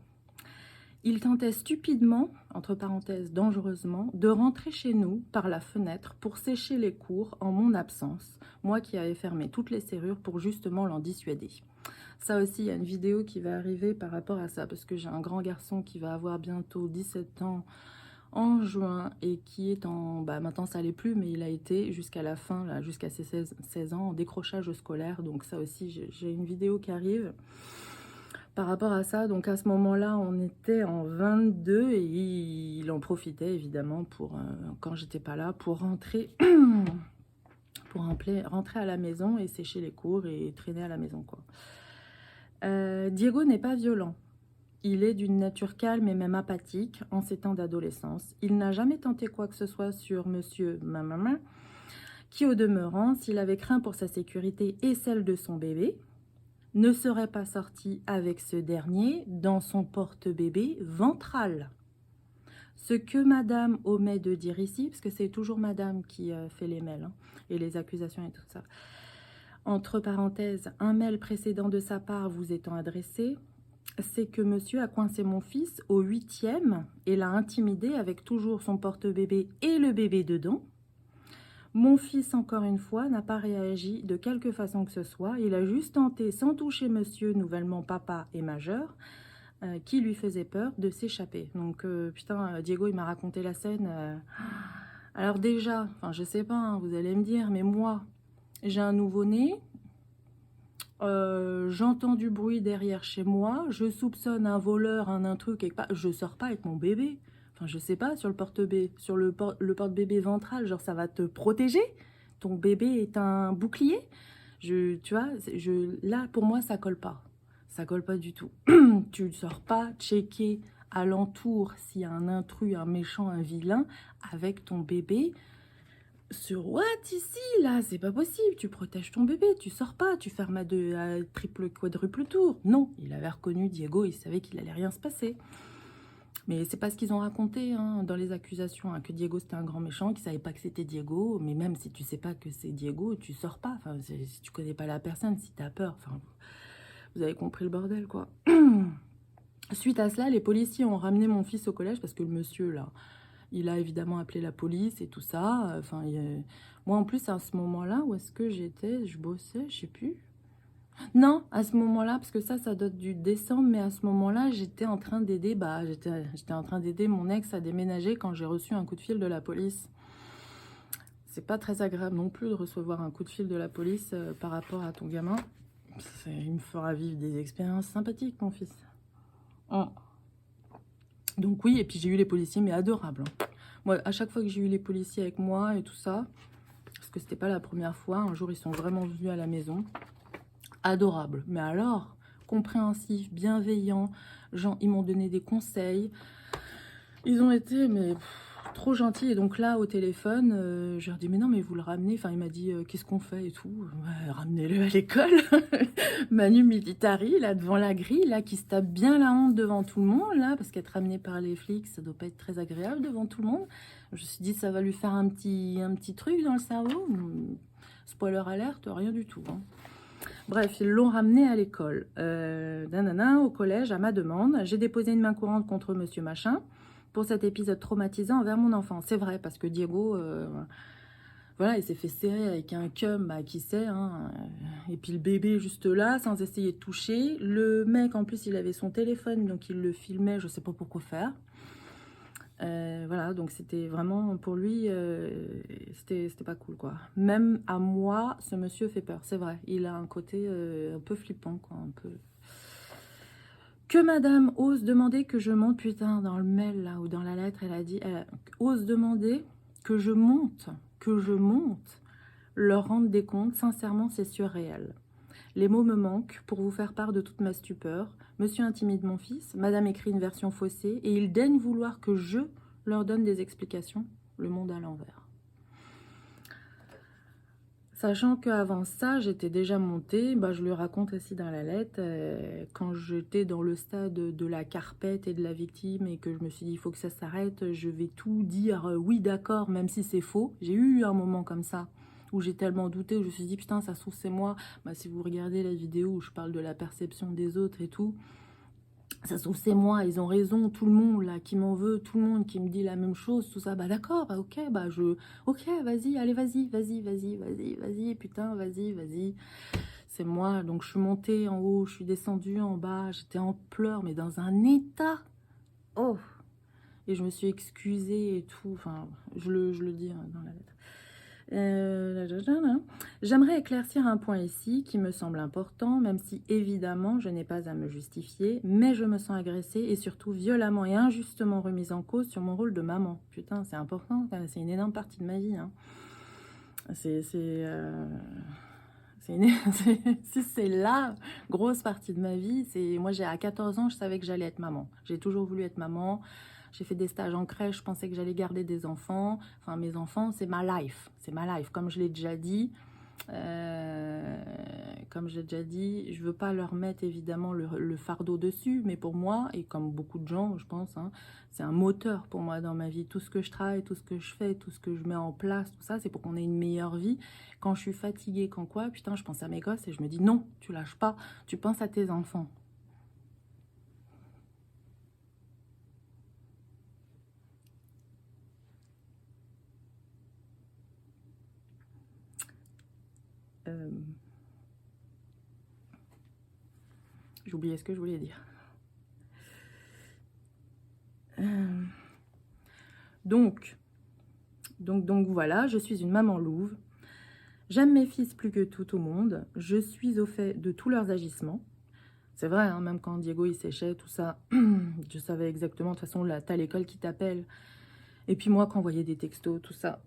Il tentait stupidement, entre parenthèses dangereusement, de rentrer chez nous par la fenêtre pour sécher les cours en mon absence, moi qui avais fermé toutes les serrures pour justement l'en dissuader. Ça aussi, il y a une vidéo qui va arriver par rapport à ça, parce que j'ai un grand garçon qui va avoir bientôt 17 ans en juin et qui est en... maintenant, ça l'est plus, mais il a été jusqu'à la fin, là, jusqu'à ses 16 ans, en décrochage scolaire. Donc ça aussi, j'ai une vidéo qui arrive par rapport à ça. Donc à ce moment-là, on était en 22 et il en profitait évidemment pour, quand j'étais pas là, pour rentrer... rentrer à la maison et sécher les cours et traîner à la maison, quoi. Diego n'est pas violent. Il est d'une nature calme et même apathique en ses temps d'adolescence. Il n'a jamais tenté quoi que ce soit sur monsieur Mamama, qui au demeurant, s'il avait craint pour sa sécurité et celle de son bébé, ne serait pas sorti avec ce dernier dans son porte-bébé ventral. Ce que madame omet de dire ici, parce que c'est toujours madame qui fait les mails, hein, et les accusations et tout ça. Entre parenthèses, un mail précédent de sa part vous étant adressé, c'est que monsieur a coincé mon fils au 8e et l'a intimidé avec toujours son porte-bébé et le bébé dedans. Mon fils, encore une fois, n'a pas réagi de quelque façon que ce soit. Il a juste tenté, sans toucher monsieur, nouvellement papa et majeur, qui lui faisait peur, de s'échapper. Donc, putain, Diego, il m'a raconté la scène. Alors déjà, enfin, je sais pas, hein, vous allez me dire, mais moi, j'ai un nouveau-né. J'entends du bruit derrière chez moi, je soupçonne un voleur, un truc, quelque part. Je sors pas avec mon bébé. Enfin, je sais pas, sur le porte-bébé, sur le porte-bébé ventral, genre ça va te protéger. Ton bébé est un bouclier. Tu vois, là, pour moi, ça colle pas. Ça colle pas du tout. Tu ne sors pas checker alentour s'il y a un intrus, un méchant, un vilain avec ton bébé. Sur what ici, là, c'est pas possible. Tu protèges ton bébé, tu sors pas, tu fermes à triple, quadruple tour. Non, il avait reconnu Diego, il savait qu'il allait rien se passer. Mais c'est pas ce qu'ils ont raconté hein, dans les accusations, hein, que Diego c'était un grand méchant, qu'ils savaient pas que c'était Diego. Mais même si tu sais pas que c'est Diego, tu sors pas. Enfin, si tu connais pas la personne, si tu as peur. Enfin, vous avez compris le bordel, quoi. Suite à cela, les policiers ont ramené mon fils au collège parce que le monsieur, là, il a évidemment appelé la police et tout ça. Enfin, moi, en plus, à ce moment-là, où est-ce que j'étais? Je bossais, je sais plus. Non, à ce moment-là, parce que ça date du décembre, mais à ce moment-là, j'étais en train d'aider, j'étais en train d'aider mon ex à déménager quand j'ai reçu un coup de fil de la police. C'est pas très agréable non plus de recevoir un coup de fil de la police par rapport à ton gamin. Il me fera vivre des expériences sympathiques, mon fils. Oh. Donc oui, et puis j'ai eu les policiers, mais adorables. Hein. Moi, à chaque fois que j'ai eu les policiers avec moi et tout ça, parce que c'était pas la première fois, un jour ils sont vraiment venus à la maison. Adorables. Mais alors, compréhensifs, bienveillants, gens, ils m'ont donné des conseils. Ils ont été, mais trop gentils. Et donc là, au téléphone, je leur dis, mais non, mais vous le ramenez. Enfin, il m'a dit, qu'est-ce qu'on fait et tout. Ouais, ramenez-le à l'école. Manu Militari, là, devant la grille, là, qui se tape bien la honte devant tout le monde, là, parce qu'être ramené par les flics, ça doit pas être très agréable devant tout le monde. Je me suis dit, ça va lui faire un petit truc dans le cerveau. Spoiler alerte, rien du tout. Hein. Bref, ils l'ont ramené à l'école. Au collège, à ma demande. J'ai déposé une main courante contre monsieur machin pour cet épisode traumatisant envers mon enfant. C'est vrai, parce que Diego, voilà, il s'est fait serrer avec un cum, bah, qui sait, hein, et puis le bébé juste là, sans essayer de toucher. Le mec, en plus, il avait son téléphone, donc il le filmait, je sais pas pourquoi faire. Voilà, donc c'était vraiment, pour lui, c'était pas cool, quoi. Même à moi, ce monsieur fait peur, c'est vrai. Il a un côté un peu flippant, quoi, un peu... Que madame ose demander que je monte, putain, dans le mail, là, ou dans la lettre, elle a dit, ose demander que je monte, leur rendre des comptes, sincèrement, c'est surréel. Les mots me manquent pour vous faire part de toute ma stupeur. Monsieur intimide mon fils, madame écrit une version faussée, et il daigne vouloir que je leur donne des explications, le monde à l'envers. Sachant qu'avant ça, j'étais déjà montée, bah, je lui raconte aussi dans la lettre, quand j'étais dans le stade de la carpette et de la victime et que je me suis dit, il faut que ça s'arrête, je vais tout dire, oui d'accord, même si c'est faux. J'ai eu un moment comme ça, où j'ai tellement douté, où je me suis dit, putain, ça se trouve c'est moi. Bah, si vous regardez la vidéo où je parle de la perception des autres et tout, ça se trouve c'est moi, ils ont raison, tout le monde là qui m'en veut, tout le monde qui me dit la même chose, tout ça, bah d'accord, bah ok, ok, vas-y, allez, vas-y, putain, vas-y, c'est moi. Donc je suis montée en haut, je suis descendue en bas, j'étais en pleurs, mais dans un état, oh, et je me suis excusée et tout, enfin, je le dis hein, dans la lettre. J'aimerais éclaircir un point ici qui me semble important, même si évidemment je n'ai pas à me justifier, mais je me sens agressée et surtout violemment et injustement remise en cause sur mon rôle de maman. Putain, c'est important, c'est une énorme partie de ma vie. Hein. C'est la grosse partie de ma vie. Moi, à 14 ans, je savais que j'allais être maman. J'ai toujours voulu être maman. J'ai fait des stages en crèche, je pensais que j'allais garder des enfants. Enfin, mes enfants, c'est ma life. C'est ma life. Comme je l'ai déjà dit, je veux pas leur mettre évidemment le fardeau dessus, mais pour moi, et comme beaucoup de gens, je pense, hein, c'est un moteur pour moi dans ma vie. Tout ce que je travaille, tout ce que je fais, tout ce que je mets en place, tout ça, c'est pour qu'on ait une meilleure vie. Quand je suis fatiguée, quand quoi, putain, je pense à mes gosses et je me dis non, tu lâches pas, tu penses à tes enfants. J'ai oublié ce que je voulais dire. Donc voilà, je suis une maman louve. J'aime mes fils plus que tout au monde. Je suis au fait de tous leurs agissements. C'est vrai, hein, même quand Diego il séchait, tout ça, je savais exactement. De toute façon, là, t'as l'école qui t'appelle. Et puis moi, quand on voyait des textos, tout ça.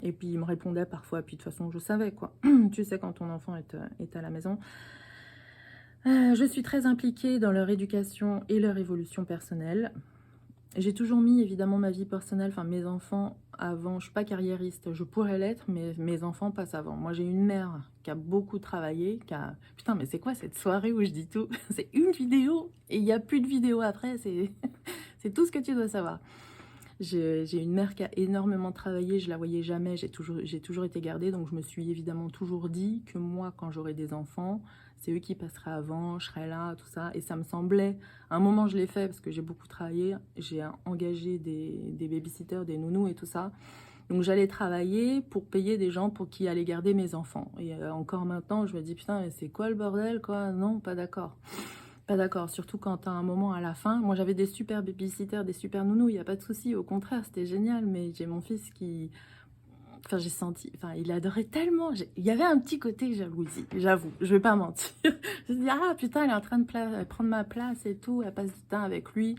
Et puis il me répondait parfois. Puis de toute façon, je savais quoi. Tu sais quand ton enfant est à la maison. Je suis très impliquée dans leur éducation et leur évolution personnelle. J'ai toujours mis évidemment ma vie personnelle, enfin mes enfants avant. Je suis pas carriériste, je pourrais l'être, mais mes enfants passent avant. Moi j'ai une mère qui a beaucoup travaillé, Putain mais c'est quoi cette soirée où je dis tout? C'est une vidéo et il n'y a plus de vidéo après, C'est tout ce que tu dois savoir. J'ai une mère qui a énormément travaillé, je la voyais jamais, j'ai toujours été gardée, donc je me suis évidemment toujours dit que moi, quand j'aurai des enfants, c'est eux qui passeraient avant, je serais là, tout ça. Et ça me semblait, à un moment je l'ai fait parce que j'ai beaucoup travaillé, j'ai engagé des babysitters, des nounous et tout ça. Donc j'allais travailler pour payer des gens pour qui allaient garder mes enfants. Et encore maintenant, je me dis, putain, mais c'est quoi le bordel, quoi? Non, pas d'accord. Pas d'accord, surtout quand à un moment à la fin, moi j'avais des super babysitters, des super nounous, il n'y a pas de souci, au contraire, c'était génial, mais j'ai mon fils qui, enfin j'ai senti, enfin il adorait tellement, il y avait un petit côté jalousie, j'avoue, je vais pas mentir. Je me dis, ah putain, elle est en train de prendre ma place et tout, elle passe du temps avec lui.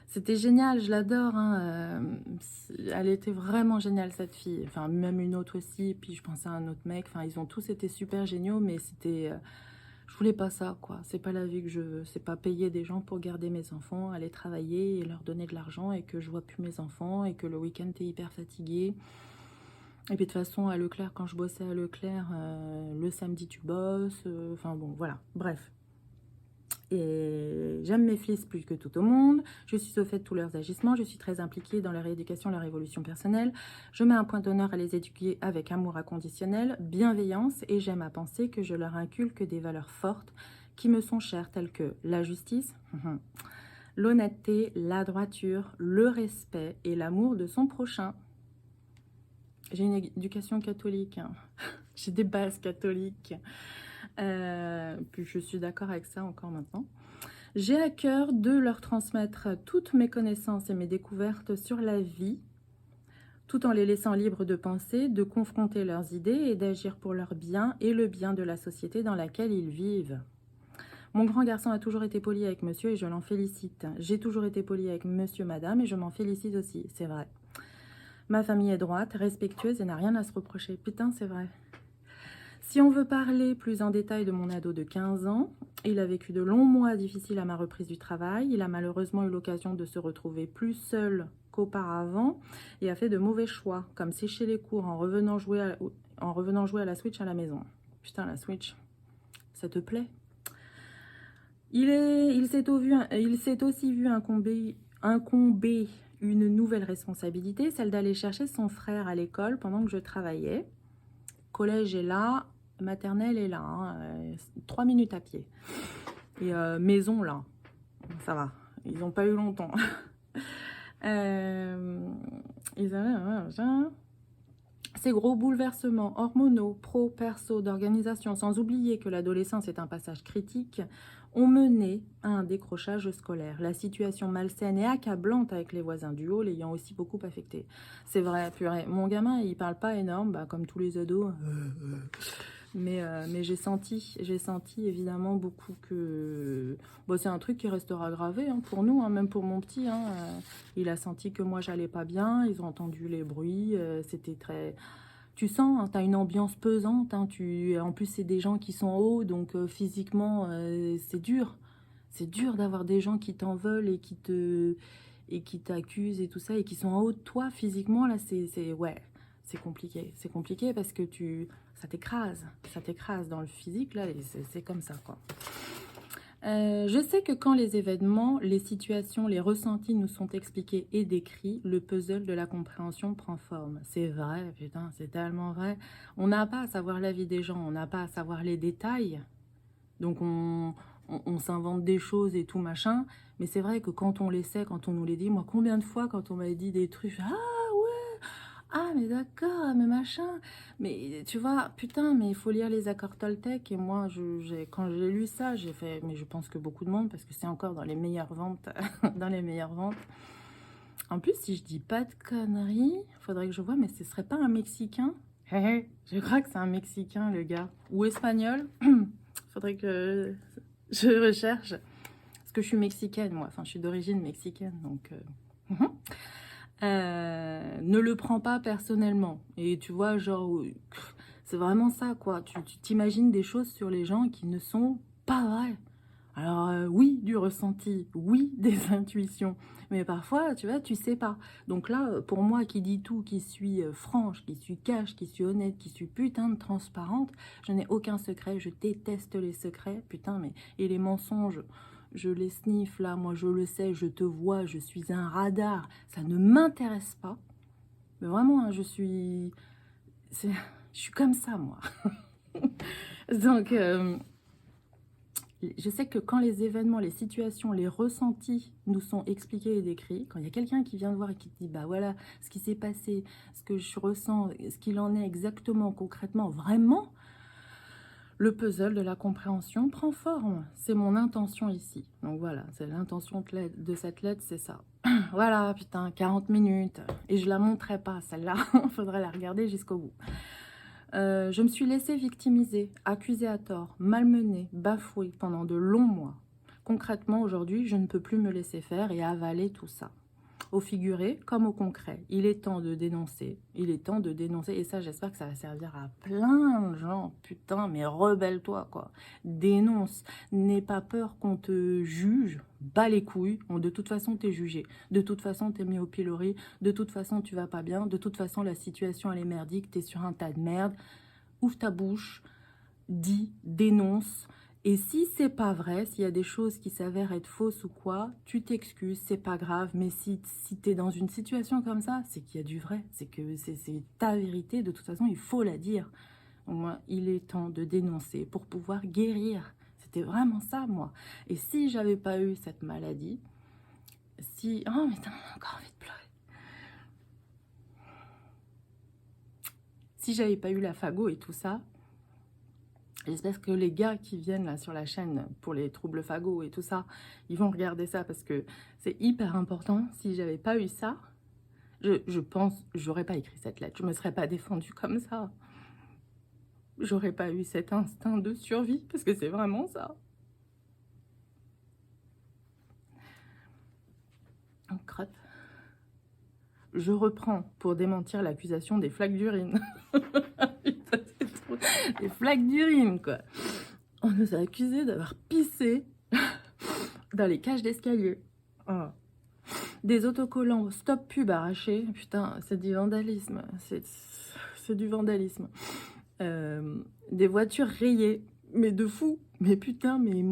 C'était génial, je l'adore, hein. Elle était vraiment géniale cette fille, enfin même une autre aussi, puis je pensais à un autre mec, enfin ils ont tous été super géniaux, mais c'était... je voulais pas ça, quoi. C'est pas la vie que je veux. C'est pas payer des gens pour garder mes enfants, aller travailler et leur donner de l'argent et que je vois plus mes enfants et que le week-end t'es hyper fatigué. Et puis de toute façon, à Leclerc, quand je bossais à Leclerc, le samedi tu bosses. Enfin bon, voilà. Bref. Et j'aime mes fils plus que tout au monde. Je suis au fait de tous leurs agissements. Je suis très impliquée dans leur éducation, leur évolution personnelle. Je mets un point d'honneur à les éduquer avec amour inconditionnel, bienveillance, et j'aime à penser que je leur inculque des valeurs fortes qui me sont chères, telles que la justice, l'honnêteté, la droiture, le respect et l'amour de son prochain. J'ai une éducation catholique, hein. J'ai des bases catholiques. Puis je suis d'accord avec ça encore maintenant. J'ai à cœur de leur transmettre toutes mes connaissances et mes découvertes sur la vie, tout en les laissant libres de penser, de confronter leurs idées et d'agir pour leur bien et le bien de la société dans laquelle ils vivent. Mon grand garçon a toujours été poli avec monsieur et je l'en félicite. J'ai toujours été poli avec monsieur, madame et je m'en félicite aussi, c'est vrai. Ma famille est droite, respectueuse et n'a rien à se reprocher. Putain, c'est vrai. Si on veut parler plus en détail de mon ado de 15 ans, il a vécu de longs mois difficiles à ma reprise du travail. Il a malheureusement eu l'occasion de se retrouver plus seul qu'auparavant et a fait de mauvais choix, comme sécher les cours en revenant jouer à la Switch à la maison. Putain, la Switch, ça te plaît? Il s'est aussi vu incomber une nouvelle responsabilité, celle d'aller chercher son frère à l'école pendant que je travaillais. Collège est là, maternelle est là, hein, 3 minutes à pied. Et maison là, ça va, ils n'ont pas eu longtemps. Ces gros bouleversements hormonaux, pro, perso, d'organisation, sans oublier que l'adolescence est un passage critique, ont mené à un décrochage scolaire. La situation malsaine et accablante avec les voisins du haut l'ayant aussi beaucoup affecté. C'est vrai, purée. Mon gamin, il parle pas énorme, bah, comme tous les ados. Mais j'ai senti évidemment beaucoup que... Bon, c'est un truc qui restera gravé, hein, pour nous, hein, même pour mon petit. Hein, il a senti que moi, j'allais pas bien. Ils ont entendu les bruits. C'était très... Tu sens, hein, tu as une ambiance pesante. Hein, en plus, c'est des gens qui sont hauts, donc physiquement, c'est dur. C'est dur d'avoir des gens qui t'en veulent et qui t'accusent et tout ça, et qui sont en haut de toi physiquement. Là, ouais, c'est compliqué. C'est compliqué parce que ça t'écrase dans le physique, là, et c'est comme ça, quoi. Je sais que quand les événements, les situations, les ressentis nous sont expliqués et décrits, le puzzle de la compréhension prend forme. C'est vrai, putain, c'est tellement vrai. On n'a pas à savoir la vie des gens, on n'a pas à savoir les détails. Donc on s'invente des choses et tout machin, mais c'est vrai que quand on les sait, quand on nous les dit, moi combien de fois quand on m'a dit des trucs, ah ouais, ah mais d'accord, mais machin, mais tu vois, putain, mais il faut lire les accords Toltec, et moi quand j'ai lu ça, j'ai fait, mais je pense que beaucoup de monde, parce que c'est encore dans les meilleures ventes, dans les meilleures ventes. En plus, si je dis pas de conneries, faudrait que je vois, mais ce serait pas un Mexicain? Je crois que c'est un Mexicain, le gars, ou espagnol. Faudrait que je recherche. Parce que je suis mexicaine, moi. Enfin, je suis d'origine mexicaine. Donc, ne le prends pas personnellement. Et tu vois, genre, c'est vraiment ça, quoi. Tu t'imagines des choses sur les gens qui ne sont pas vraies. Alors, oui, du ressenti. Oui, des intuitions. Mais parfois, tu vois, tu sais pas. Donc là, pour moi qui dis tout, qui suis franche, qui suis cash, qui suis honnête, qui suis putain de transparente, je n'ai aucun secret. Je déteste les secrets, putain, mais... Et les mensonges. je les sniffe là, moi je le sais, je te vois, je suis un radar, ça ne m'intéresse pas. Mais vraiment, hein, je suis comme ça, moi. Donc, je sais que quand les événements, les situations, les ressentis nous sont expliqués et décrits, quand il y a quelqu'un qui vient te voir et qui te dit, bah voilà, ce qui s'est passé, ce que je ressens, ce qu'il en est exactement, concrètement, vraiment, le puzzle de la compréhension prend forme. C'est mon intention ici. Donc voilà, c'est l'intention de cette lettre, c'est ça. Voilà, putain, 40 minutes. Et je la montrerai pas, celle-là. Il faudrait la regarder jusqu'au bout. Je me suis laissée victimiser, accusée à tort, malmenée, bafouée pendant de longs mois. Concrètement, aujourd'hui, je ne peux plus me laisser faire et avaler tout ça. Au figuré comme au concret. Il est temps de dénoncer. Il est temps de dénoncer. Et ça, j'espère que ça va servir à plein de gens. Putain, mais rebelle-toi, quoi. Dénonce. N'aie pas peur qu'on te juge. Bats les couilles. Bon, de toute façon, t'es jugé. De toute façon, t'es mis au pilori. De toute façon, tu vas pas bien. De toute façon, la situation, elle est merdique. T'es sur un tas de merde. Ouvre ta bouche. Dis, dénonce. Et si c'est pas vrai, s'il y a des choses qui s'avèrent être fausses ou quoi, tu t'excuses, c'est pas grave. Mais si tu es dans une situation comme ça, c'est qu'il y a du vrai, c'est que c'est ta vérité. De toute façon, il faut la dire. Donc, moi, il est temps de dénoncer pour pouvoir guérir. C'était vraiment ça, moi. Et si j'avais pas eu cette maladie, si... Oh, mais t'as encore envie de pleurer. Si j'avais pas eu la phago et tout ça, j'espère que les gars qui viennent là sur la chaîne pour les troubles phago et tout ça, ils vont regarder ça parce que c'est hyper important. Si j'avais pas eu ça, je pense, j'aurais pas écrit cette lettre. Je me serais pas défendue comme ça. J'aurais pas eu cet instinct de survie parce que c'est vraiment ça. On crotte. Je reprends pour démentir l'accusation des flaques d'urine. Des flaques d'urine, quoi. On nous a accusés d'avoir pissé dans les cages d'escalier. Oh. Des autocollants stop pub arrachés. Putain, c'est du vandalisme. C'est du vandalisme. Des voitures rayées. Mais de fou. Mais putain, mais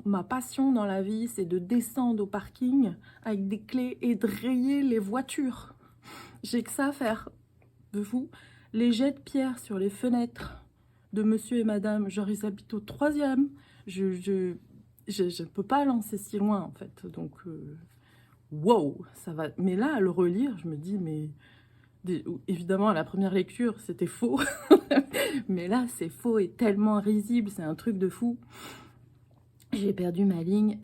ma passion dans la vie, c'est de descendre au parking avec des clés et de rayer les voitures. J'ai que ça à faire. De fou. Les jets de pierre sur les fenêtres de monsieur et madame, genre ils habitent au 3e. Je ne peux pas lancer si loin, en fait. Donc, wow, ça va. Mais là, à le relire, je me dis, mais... Évidemment, à la première lecture, c'était faux. Mais là, c'est faux et tellement risible. C'est un truc de fou. J'ai perdu ma ligne.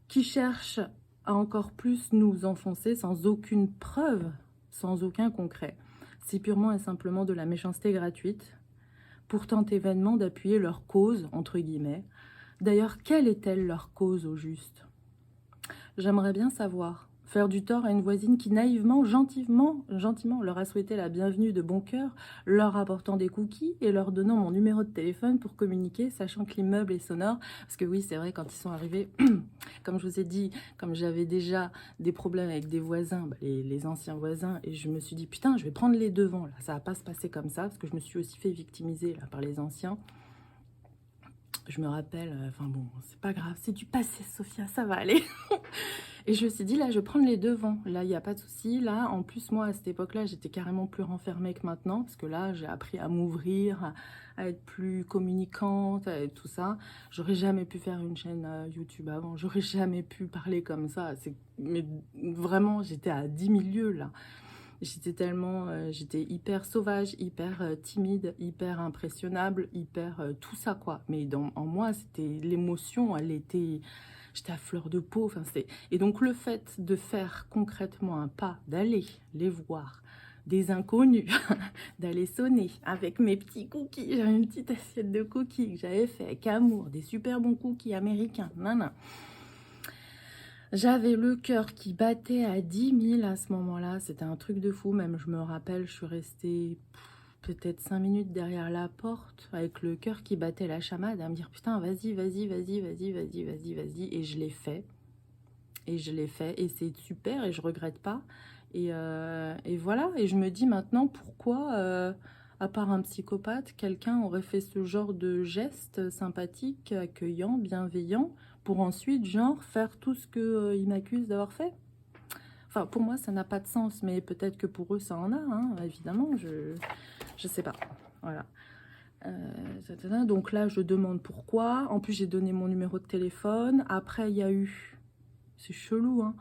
Qui cherche à encore plus nous enfoncer sans aucune preuve, sans aucun concret. C'est purement et simplement de la méchanceté gratuite pour tenter vainement d'appuyer leur cause, entre guillemets. D'ailleurs, quelle est-elle leur cause au juste? J'aimerais bien savoir. Faire du tort à une voisine qui naïvement, gentiment leur a souhaité la bienvenue de bon cœur, leur apportant des cookies et leur donnant mon numéro de téléphone pour communiquer, sachant que l'immeuble est sonore. Parce que oui, c'est vrai, quand ils sont arrivés, comme je vous ai dit, comme j'avais déjà des problèmes avec des voisins, les anciens voisins, et je me suis dit, putain, je vais prendre les devants, là. Ça va pas se passer comme ça, parce que je me suis aussi fait victimiser là, par les anciens. Je me rappelle, enfin bon, c'est pas grave, c'est du passé, Sophia, ça va aller. Et je me suis dit, là, je vais prendre les devants. Là, il n'y a pas de souci. Là, en plus, moi, à cette époque-là, j'étais carrément plus renfermée que maintenant. Parce que là, j'ai appris à m'ouvrir, à être plus communicante, à tout ça. J'aurais jamais pu faire une chaîne YouTube avant. J'aurais jamais pu parler comme ça. Mais vraiment, j'étais à 10 000 lieues, là. J'étais tellement... j'étais hyper sauvage, hyper timide, hyper impressionnable, hyper tout ça, quoi. Mais en moi, c'était l'émotion, elle était... J'étais à fleur de peau. Enfin, et donc, le fait de faire concrètement un pas, d'aller les voir, des inconnus, d'aller sonner avec mes petits cookies. J'avais une petite assiette de cookies que j'avais fait avec amour, des super bons cookies américains. Nana. J'avais le cœur qui battait à 10 000 à ce moment-là. C'était un truc de fou. Même, je me rappelle, je suis restée peut-être 5 minutes derrière la porte avec le cœur qui battait la chamade à me dire putain, vas-y, vas-y, vas-y, vas-y, vas-y, vas-y, vas-y. Et je l'ai fait. Et je l'ai fait. Et c'est super et je regrette pas. Et voilà. Et je me dis maintenant pourquoi À part un psychopathe, quelqu'un aurait fait ce genre de geste sympathique, accueillant, bienveillant, pour ensuite, genre, faire tout ce qu'il m'accuse d'avoir fait. Enfin, pour moi, ça n'a pas de sens, mais peut-être que pour eux, ça en a, hein, évidemment, je sais pas. Voilà. Donc là, je demande pourquoi. En plus, j'ai donné mon numéro de téléphone. Après, il y a eu... C'est chelou, hein.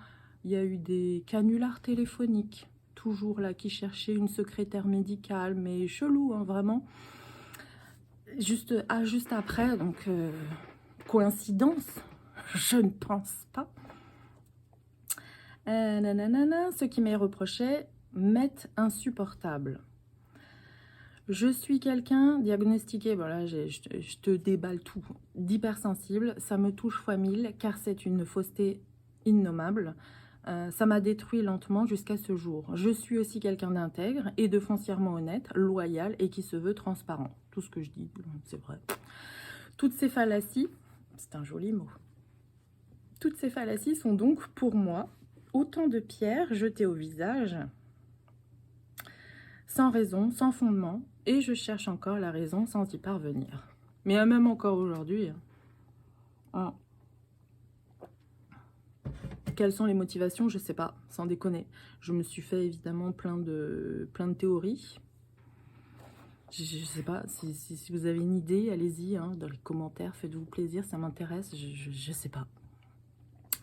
Il y a eu des canulars téléphoniques. Toujours là, qui cherchaient une secrétaire médicale. Mais chelou, hein, vraiment. Juste après, donc... coïncidence? Je ne pense pas. Nanana, ce qui m'est reproché m'est insupportable. Je suis quelqu'un diagnostiqué, voilà, je te déballe tout, d'hypersensible. Ça me touche fois 1000 car c'est une fausseté innommable. Ça m'a détruit lentement jusqu'à ce jour. Je suis aussi quelqu'un d'intègre et de foncièrement honnête, loyal et qui se veut transparent. Tout ce que je dis, c'est vrai. Toutes ces fallacies, c'est un joli mot. Toutes ces fallacies sont donc pour moi autant de pierres jetées au visage, sans raison, sans fondement, et je cherche encore la raison sans y parvenir. Mais même encore aujourd'hui, hein, quelles sont les motivations, je sais pas, sans déconner. Je me suis fait évidemment plein de théories. Je sais pas, si vous avez une idée, allez-y, hein, dans les commentaires, faites-vous plaisir, ça m'intéresse, je sais pas.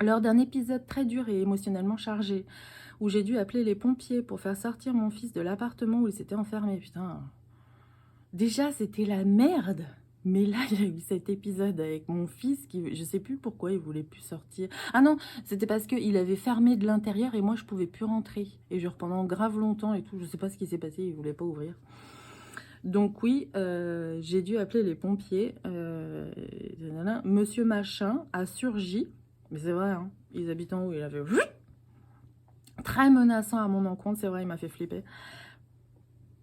Lors d'un épisode très dur et émotionnellement chargé, où j'ai dû appeler les pompiers pour faire sortir mon fils de l'appartement où il s'était enfermé, putain. Déjà, c'était la merde. Mais là, il y a eu cet épisode avec mon fils qui, je sais plus pourquoi il voulait plus sortir. Ah non, c'était parce qu'il avait fermé de l'intérieur et moi, je pouvais plus rentrer. Et genre pendant grave longtemps et tout, je sais pas ce qui s'est passé, il voulait pas ouvrir. Donc oui, j'ai dû appeler les pompiers. Monsieur Machin a surgi, mais c'est vrai, hein, ils habitent en haut, il avait... Très menaçant à mon encontre, c'est vrai, il m'a fait flipper.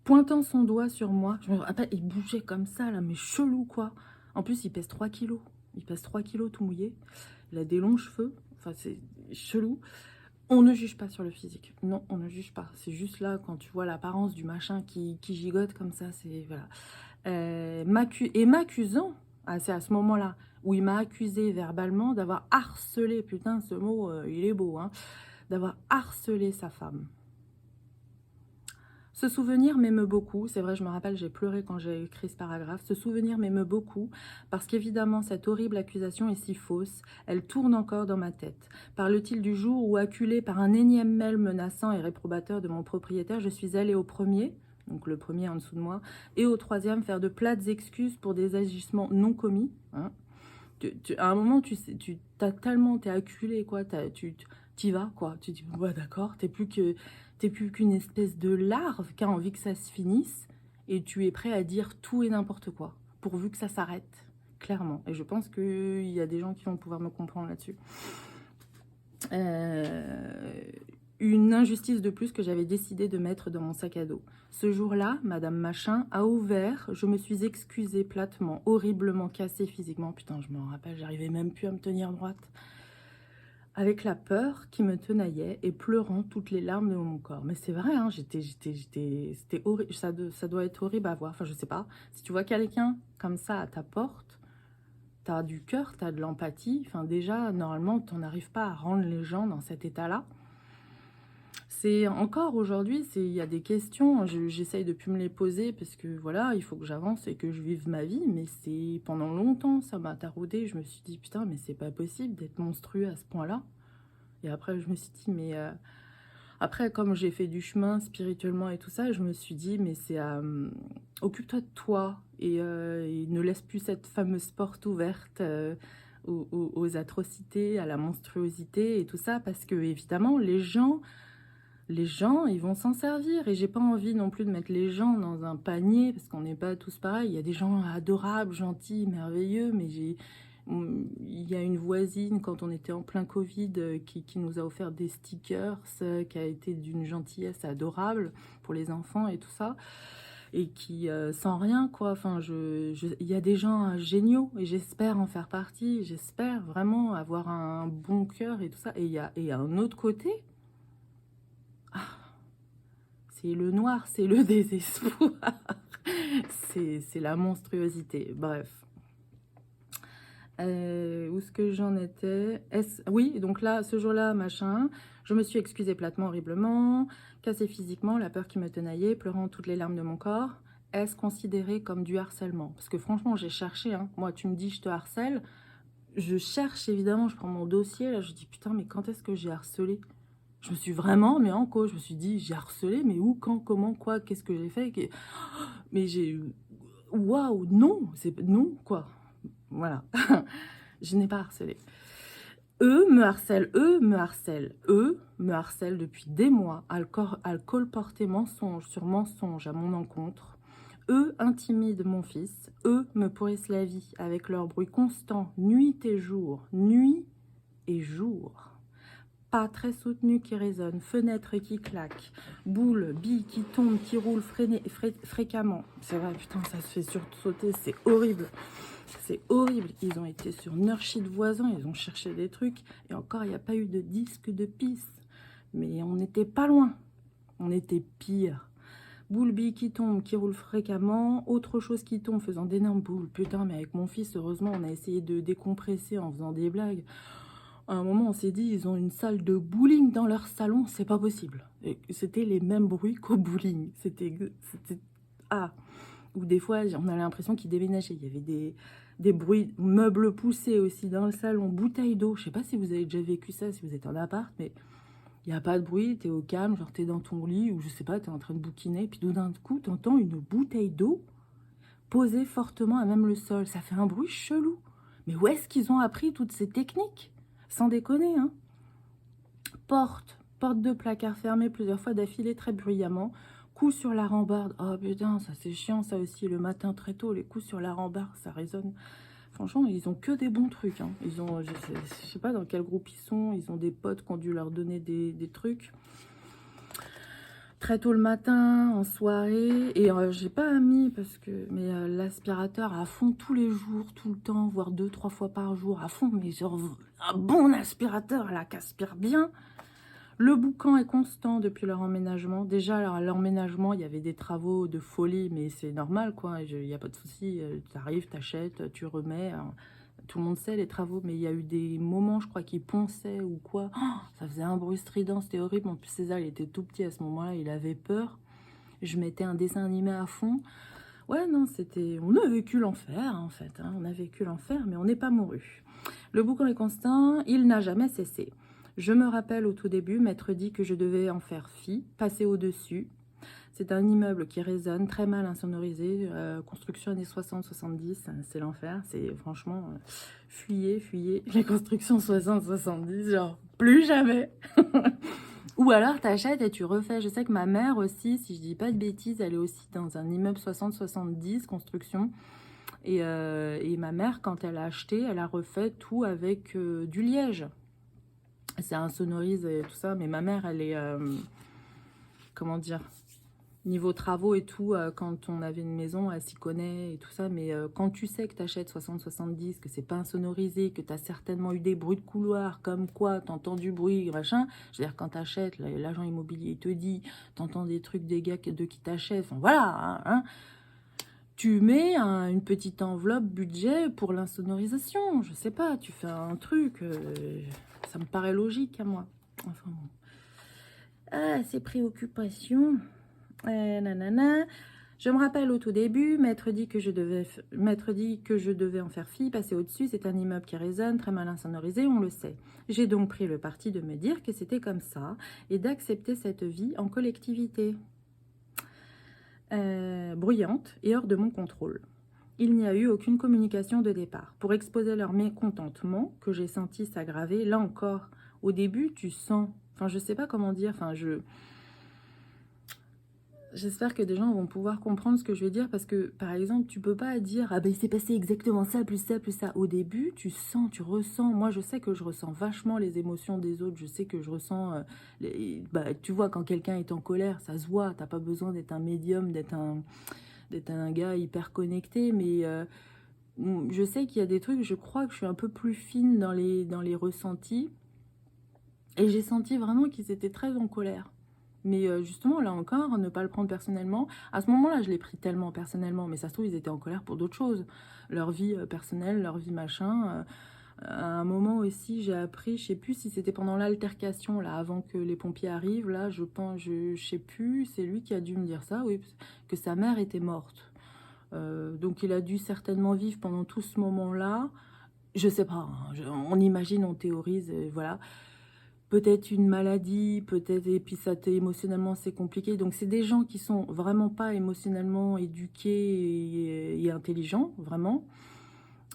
Pointant son doigt sur moi, je me rappelle, il bougeait comme ça, là, mais chelou, quoi. En plus, il pèse 3 kilos. Il pèse 3 kilos tout mouillé. Il a des longs cheveux. Enfin, c'est chelou. On ne juge pas sur le physique. Non, on ne juge pas. C'est juste là, quand tu vois l'apparence du machin qui gigote comme ça, c'est... Voilà. Et m'accusant, c'est à ce moment-là, où il m'a accusé verbalement d'avoir harcelé, putain, ce mot, il est beau, hein, d'avoir harcelé sa femme. Ce souvenir m'émeut beaucoup, c'est vrai, je me rappelle, j'ai pleuré quand j'ai écrit ce paragraphe. Ce souvenir m'émeut beaucoup parce qu'évidemment, cette horrible accusation est si fausse, elle tourne encore dans ma tête. Parle-t-il du jour où, acculé par un énième mail menaçant et réprobateur de mon propriétaire, je suis allée au premier, donc le premier en dessous de moi, et au troisième faire de plates excuses pour des agissements non commis, hein. À un moment, t'es acculé, quoi, t'y vas, quoi. Tu dis, ouais, d'accord, t'es plus qu'une espèce de larve qui a envie que ça se finisse et tu es prêt à dire tout et n'importe quoi, pourvu que ça s'arrête, clairement. Et je pense qu'il y a des gens qui vont pouvoir me comprendre là-dessus. Une injustice de plus que j'avais décidé de mettre dans mon sac à dos. Ce jour-là, Madame Machin a ouvert, je me suis excusée platement, horriblement cassée physiquement. Putain, je m'en rappelle, j'arrivais même plus à me tenir droite. Avec la peur qui me tenaillait et pleurant toutes les larmes de mon corps. Mais c'est vrai, hein, c'était horrible. Ça doit être horrible à voir. Enfin, je sais pas. Si tu vois quelqu'un comme ça à ta porte, t'as du cœur, t'as de l'empathie. Enfin, déjà, normalement, t'en arrives pas à rendre les gens dans cet état-là. C'est encore aujourd'hui, il y a des questions, j'essaye de plus me les poser parce que voilà, il faut que j'avance et que je vive ma vie, mais c'est pendant longtemps, ça m'a taraudé. Je me suis dit, putain, mais c'est pas possible d'être monstrueux à ce point-là. Et après, je me suis dit, mais après, comme j'ai fait du chemin spirituellement et tout ça, je me suis dit, mais c'est occupe-toi de toi et ne laisse plus cette fameuse porte ouverte aux atrocités, à la monstruosité et tout ça, parce que évidemment, les gens, ils vont s'en servir. Et j'ai pas envie non plus de mettre les gens dans un panier, parce qu'on n'est pas tous pareils. Il y a des gens adorables, gentils, merveilleux, mais il y a une voisine, quand on était en plein Covid, qui nous a offert des stickers, qui a été d'une gentillesse adorable pour les enfants et tout ça. Et qui, sans rien, quoi. Enfin, il y a des gens géniaux, et j'espère en faire partie. J'espère vraiment avoir un bon cœur et tout ça. Et il y a un autre côté... C'est le noir, c'est le désespoir. C'est la monstruosité. Bref. Où est-ce que j'en étais? Oui, donc là, ce jour-là, machin, je me suis excusée platement, horriblement, cassée physiquement, la peur qui me tenaillait, pleurant toutes les larmes de mon corps. Est-ce considéré comme du harcèlement? Parce que franchement, j'ai cherché, hein. Moi, tu me dis je te harcèle, je cherche évidemment, je prends mon dossier, là, je dis putain, mais quand est-ce que j'ai harcelé? Je me suis vraiment, mais en cause, je me suis dit, j'ai harcelé, mais où, quand, comment, quoi, qu'est-ce que j'ai fait? Mais j'ai... Waouh, non, c'est non, quoi. Voilà. Je n'ai pas harcelé. Eux me harcèlent, eux me harcèlent depuis des mois, à colporter mensonge sur mensonge à mon encontre. Eux intimident mon fils, eux me pourrissent la vie avec leur bruit constant, nuit et jour, nuit et jour. Pas très soutenu qui résonne, fenêtres qui claquent, boules, billes qui tombent, qui roulent fréquemment. C'est vrai, putain, ça se fait sursauter, c'est horrible. C'est horrible. Ils ont été sur Nurshit voisin, ils ont cherché des trucs. Et encore, il n'y a pas eu de disque de pisse. Mais on n'était pas loin. On était pire. Boules, billes qui tombent, qui roulent fréquemment. Autre chose qui tombe, faisant d'énormes boules. Putain, mais avec mon fils, heureusement, on a essayé de décompresser en faisant des blagues. À un moment, on s'est dit, ils ont une salle de bowling dans leur salon, c'est pas possible. C'était les mêmes bruits qu'au bowling. C'était... Ah. Ou des fois, on a l'impression qu'ils déménageaient. Il y avait des bruits, meubles poussés aussi dans le salon, bouteilles d'eau. Je sais pas si vous avez déjà vécu ça, si vous êtes en appart, mais il n'y a pas de bruit, t'es au calme, genre t'es dans ton lit, ou je sais pas, t'es en train de bouquiner, puis tout d'un coup, t'entends une bouteille d'eau posée fortement à même le sol. Ça fait un bruit chelou. Mais où est-ce qu'ils ont appris toutes ces techniques? Sans déconner, hein. Porte de placard fermée plusieurs fois d'affilée très bruyamment. Coup sur la rambarde. Oh putain, ça c'est chiant ça aussi. Le matin très tôt, les coups sur la rambarde, ça résonne. Franchement, ils ont que des bons trucs. Hein. Ils ont, je sais pas dans quel groupe ils sont. Ils ont des potes qui ont dû leur donner des trucs. Très tôt le matin, en soirée. Et j'ai pas mis parce que... Mais l'aspirateur à fond tous les jours, tout le temps, voire 2-3 fois par jour. À fond, mais genre un bon aspirateur là, qui aspire bien. Le boucan est constant depuis leur emménagement. Déjà, à l'emménagement, il y avait des travaux de folie, mais c'est normal, quoi. Il n'y a pas de souci. Tu arrives, tu achètes, tu remets. Hein. Tout le monde sait les travaux, mais il y a eu des moments, je crois, qui ponçaient ou quoi. Oh, ça faisait un bruit strident, c'était horrible. En plus, César, il était tout petit à ce moment-là, il avait peur. Je mettais un dessin animé à fond. Ouais, non, c'était... On a vécu l'enfer, en fait. Hein. On a vécu l'enfer, mais on n'est pas mouru. Le boucan est constant, il n'a jamais cessé. Je me rappelle au tout début, maître dit que je devais en faire fi, passer au-dessus. C'est un immeuble qui résonne, très mal insonorisé, construction années 60-70, c'est l'enfer, c'est franchement, fuyez, les constructions 60-70, genre, plus jamais. Ou alors t'achètes et tu refais. Je sais que ma mère aussi, si je dis pas de bêtises, elle est aussi dans un immeuble 60-70, construction. Et ma mère, quand elle a acheté, elle a refait tout avec du liège. C'est insonorise et tout ça, mais ma mère, elle est, comment dire, niveau travaux et tout, quand on avait une maison, elle s'y connaît et tout ça, mais quand tu sais que tu achètes 60-70, que c'est pas insonorisé, que tu as certainement eu des bruits de couloir, comme quoi, t'entends du bruit, machin, je veux dire, quand tu achètes, l'agent immobilier il te dit, t'entends des trucs des gars de qui t'achètent, enfin voilà, hein, tu mets une petite enveloppe budget pour l'insonorisation, je sais pas, tu fais un truc, ça me paraît logique à moi. Enfin bon. Ah, ces préoccupations. Nanana. Je me rappelle au tout début, maître dit que je devais en faire fi, passer au-dessus, c'est un immeuble qui résonne, très mal insonorisé, on le sait. J'ai donc pris le parti de me dire que c'était comme ça et d'accepter cette vie en collectivité. Bruyante et hors de mon contrôle. Il n'y a eu aucune communication de départ. Pour exposer leur mécontentement, que j'ai senti s'aggraver, là encore, au début, tu sens... Enfin, je sais pas comment dire, enfin, J'espère que des gens vont pouvoir comprendre ce que je veux dire, parce que, par exemple, tu peux pas dire « Ah ben, il s'est passé exactement ça, plus ça, plus ça ». Au début, tu sens, tu ressens. Moi, je sais que je ressens vachement les émotions des autres. Je sais que je ressens... tu vois, quand quelqu'un est en colère, ça se voit. T'as pas besoin d'être un médium, d'être un gars hyper connecté, mais... je sais qu'il y a des trucs, je crois que je suis un peu plus fine dans les ressentis. Et j'ai senti vraiment qu'ils étaient très en colère. Mais justement, là encore, ne pas le prendre personnellement. À ce moment-là, je l'ai pris tellement personnellement, mais ça se trouve, ils étaient en colère pour d'autres choses. Leur vie personnelle, leur vie machin. À un moment aussi, j'ai appris, je sais plus si c'était pendant l'altercation, là, avant que les pompiers arrivent, là, je pense, je sais plus, c'est lui qui a dû me dire ça, oui, que sa mère était morte. Donc il a dû certainement vivre pendant tout ce moment-là. Je sais pas, hein, on imagine, on théorise, voilà. Peut-être une maladie, peut-être, et puis ça t'est émotionnellement, c'est compliqué. Donc c'est des gens qui sont vraiment pas émotionnellement éduqués et intelligents, vraiment.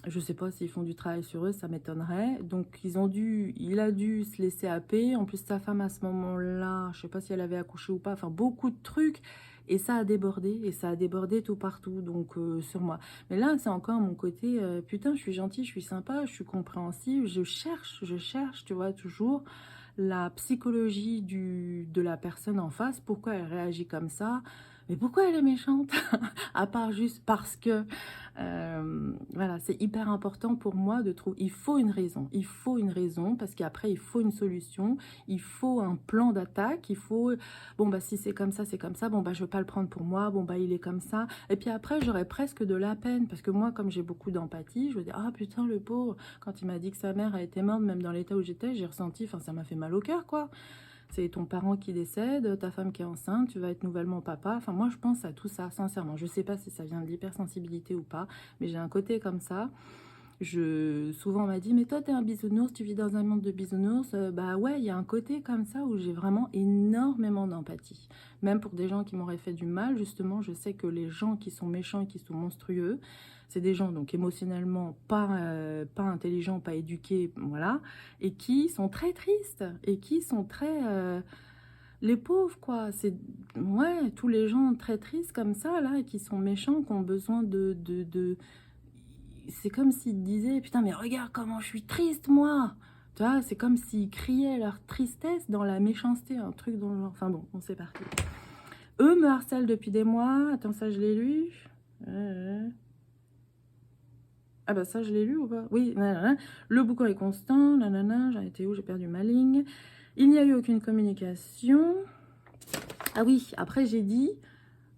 Je sais pas s'ils font du travail sur eux, ça m'étonnerait. Donc il a dû se laisser happer. En plus, sa femme à ce moment-là, je sais pas si elle avait accouché ou pas. Enfin, beaucoup de trucs. Et ça a débordé. Et ça a débordé tout partout. Donc, sur moi. Mais là, c'est encore mon côté, putain, je suis gentille, je suis sympa, je suis compréhensive. Je cherche, tu vois, toujours la psychologie de la personne en face. Pourquoi elle réagit comme ça? Mais pourquoi elle est méchante? À part juste parce que voilà, c'est hyper important pour moi de trouver. Il faut une raison parce qu'après il faut une solution, il faut un plan d'attaque, il faut bon bah si c'est comme ça, c'est comme ça. Bon bah je vais pas le prendre pour moi. Bon bah il est comme ça. Et puis après j'aurais presque de la peine parce que moi comme j'ai beaucoup d'empathie, je me dis ah putain le pauvre. Quand il m'a dit que sa mère a été morte, même dans l'état où j'étais, j'ai ressenti, enfin ça m'a fait mal au cœur quoi. C'est ton parent qui décède, ta femme qui est enceinte, tu vas être nouvellement papa. Enfin, moi, je pense à tout ça, sincèrement. Je sais pas si ça vient de l'hypersensibilité ou pas, mais j'ai un côté comme ça. Souvent, on m'a dit, mais toi, t'es un bisounours, tu vis dans un monde de bisounours. Bah ouais, il y a un côté comme ça où j'ai vraiment énormément d'empathie. Même pour des gens qui m'auraient fait du mal, justement, je sais que les gens qui sont méchants et qui sont monstrueux, c'est des gens donc émotionnellement pas intelligents, pas éduqués, voilà, et qui sont très tristes et qui sont très les pauvres quoi. C'est ouais, tous les gens très tristes comme ça là, et qui sont méchants, qui ont besoin c'est comme s'ils disaient putain mais regarde comment je suis triste moi. Tu vois, c'est comme s'ils criaient leur tristesse dans la méchanceté, un truc dans le genre. Enfin bon, on c'est parti. Eux me harcèlent depuis des mois. Attends, ça je l'ai lu. Ah bah ça je l'ai lu ou pas? Oui, nanana. Le boucan est constant, nanana, j'en étais où? J'ai perdu ma ligne. Il n'y a eu aucune communication. Ah oui, après j'ai dit,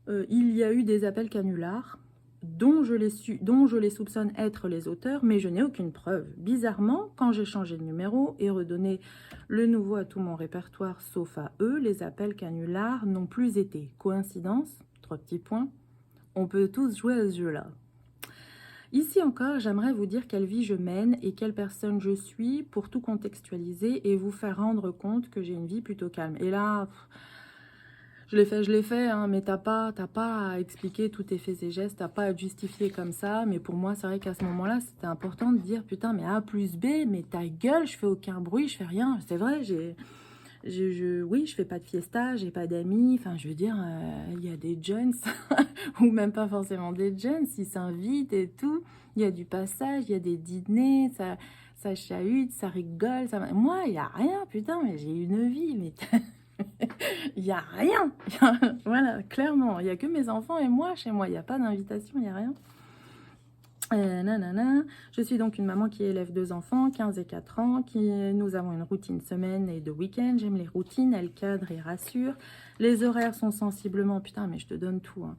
il y a eu des appels canulars dont je les soupçonne être les auteurs, mais je n'ai aucune preuve. Bizarrement, quand j'ai changé de numéro et redonné le nouveau à tout mon répertoire, sauf à eux, les appels canulars n'ont plus été. Coïncidence? 3 petits points. On peut tous jouer à ce jeu-là. Ici encore, j'aimerais vous dire quelle vie je mène et quelle personne je suis pour tout contextualiser et vous faire rendre compte que j'ai une vie plutôt calme. Et là, je l'ai fait, hein, mais t'as pas à expliquer tous tes faits et gestes, t'as pas à te justifier comme ça. Mais pour moi, c'est vrai qu'à ce moment-là, c'était important de dire, putain, mais A plus B, mais ta gueule, je fais aucun bruit, je fais rien. C'est vrai, oui, je fais pas de fiesta, j'ai pas d'amis. Enfin, je veux dire, il y a des jeunes, ou même pas forcément des jeunes, ils s'invitent et tout. Il y a du passage, il y a des dîners, ça chahute, ça rigole. Moi, il y a rien, putain, mais j'ai une vie, mais il y a rien. Voilà, clairement, il y a que mes enfants et moi chez moi. Il y a pas d'invitation, il y a rien. Nanana. Je suis donc une maman qui élève 2 enfants, 15 et 4 ans, nous avons une routine semaine et de week-end. J'aime les routines, elles cadrent et rassurent. Les horaires sont sensiblement, putain, mais je te donne tout, hein.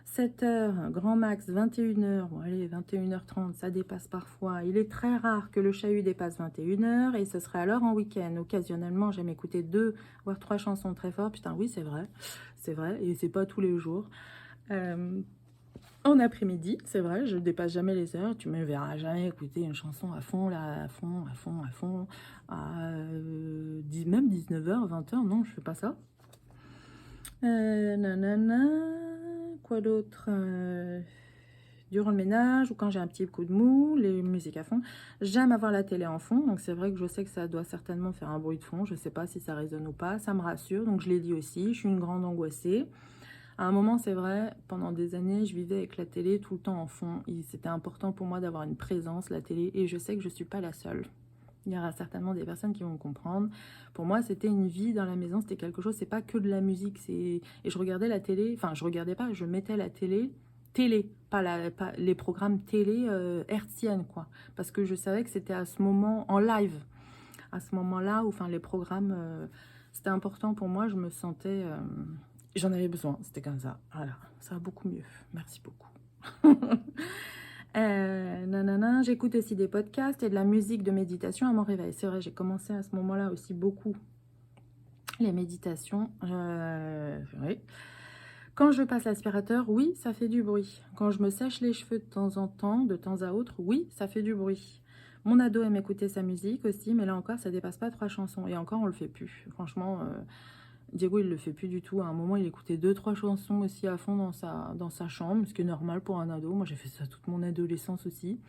7h, grand max, 21h, bon allez, 21h30, ça dépasse parfois. Il est très rare que le chahut dépasse 21h et ce serait alors en week-end. Occasionnellement, j'aime écouter 2 voire 3 chansons très fort. Putain, oui, c'est vrai, et c'est pas tous les jours. En après-midi, c'est vrai, je dépasse jamais les heures. Tu me verras jamais écouter une chanson à fond, là, à fond, même 19h, 20h, non, je fais pas ça. Nanana, quoi d'autre? Durant le ménage ou quand j'ai un petit coup de mou, les musiques à fond. J'aime avoir la télé en fond, donc c'est vrai que je sais que ça doit certainement faire un bruit de fond. Je sais pas si ça résonne ou pas, ça me rassure, donc je l'ai dit aussi. Je suis une grande angoissée. À un moment, c'est vrai, pendant des années, je vivais avec la télé tout le temps en fond. C'était important pour moi d'avoir une présence, la télé, et je sais que je ne suis pas la seule. Il y aura certainement des personnes qui vont me comprendre. Pour moi, c'était une vie dans la maison, c'était quelque chose, c'est pas que de la musique. Et je regardais la télé, enfin, je regardais pas, je mettais la télé, pas les programmes télé hertziennes, quoi. Parce que je savais que c'était à ce moment, en live, à ce moment-là, où, enfin, les programmes... C'était important pour moi, je me sentais... j'en avais besoin, c'était comme ça. Voilà, ça va beaucoup mieux. Merci beaucoup. Nanana, j'écoute aussi des podcasts et de la musique de méditation à mon réveil. C'est vrai, j'ai commencé à ce moment-là aussi beaucoup les méditations. Oui. Quand je passe l'aspirateur, oui, ça fait du bruit. Quand je me sèche les cheveux de temps à autre, oui, ça fait du bruit. Mon ado aime écouter sa musique aussi, mais là encore, ça dépasse pas 3 chansons. Et encore, on le fait plus. Franchement, Diego, il le fait plus du tout. À un moment, il écoutait 2-3 chansons aussi à fond dans sa chambre, ce qui est normal pour un ado. Moi, j'ai fait ça toute mon adolescence aussi.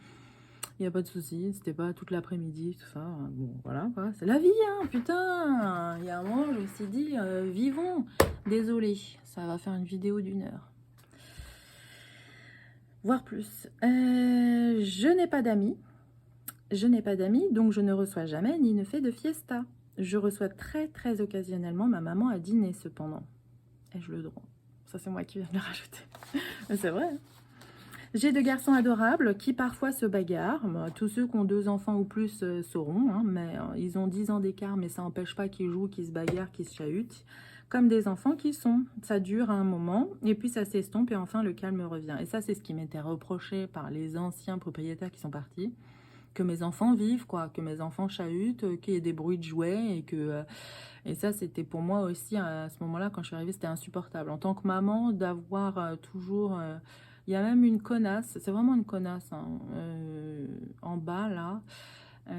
Il n'y a pas de souci, c'était pas toute l'après-midi, tout ça. Bon, voilà, quoi. C'est la vie, hein, putain. Il y a un moment, je me suis dit, vivons. Désolée, ça va faire une vidéo d'1 heure. Voire plus. Je n'ai pas d'amis. Je n'ai pas d'amis, donc je ne reçois jamais ni ne fais de fiesta. Je reçois très, très occasionnellement ma maman à dîner, cependant. Ai-je le droit? Ça, c'est moi qui viens de le rajouter. C'est vrai, hein. J'ai 2 garçons adorables qui parfois se bagarrent. Tous ceux qui ont 2 enfants ou plus sauront, hein, mais ils ont 10 ans d'écart, mais ça n'empêche pas qu'ils jouent, qu'ils se bagarrent, qu'ils se chahutent, comme des enfants qui sont. Ça dure un moment, et puis ça s'estompe, et enfin le calme revient. Et ça, c'est ce qui m'était reproché par les anciens propriétaires qui sont partis, que mes enfants vivent, quoi, que mes enfants chahutent, qu'il y ait des bruits de jouets, et que... et ça, c'était pour moi aussi, à ce moment-là, quand je suis arrivée, c'était insupportable. En tant que maman, d'avoir toujours... il y a même une connasse, c'est vraiment une connasse, hein, en bas, là,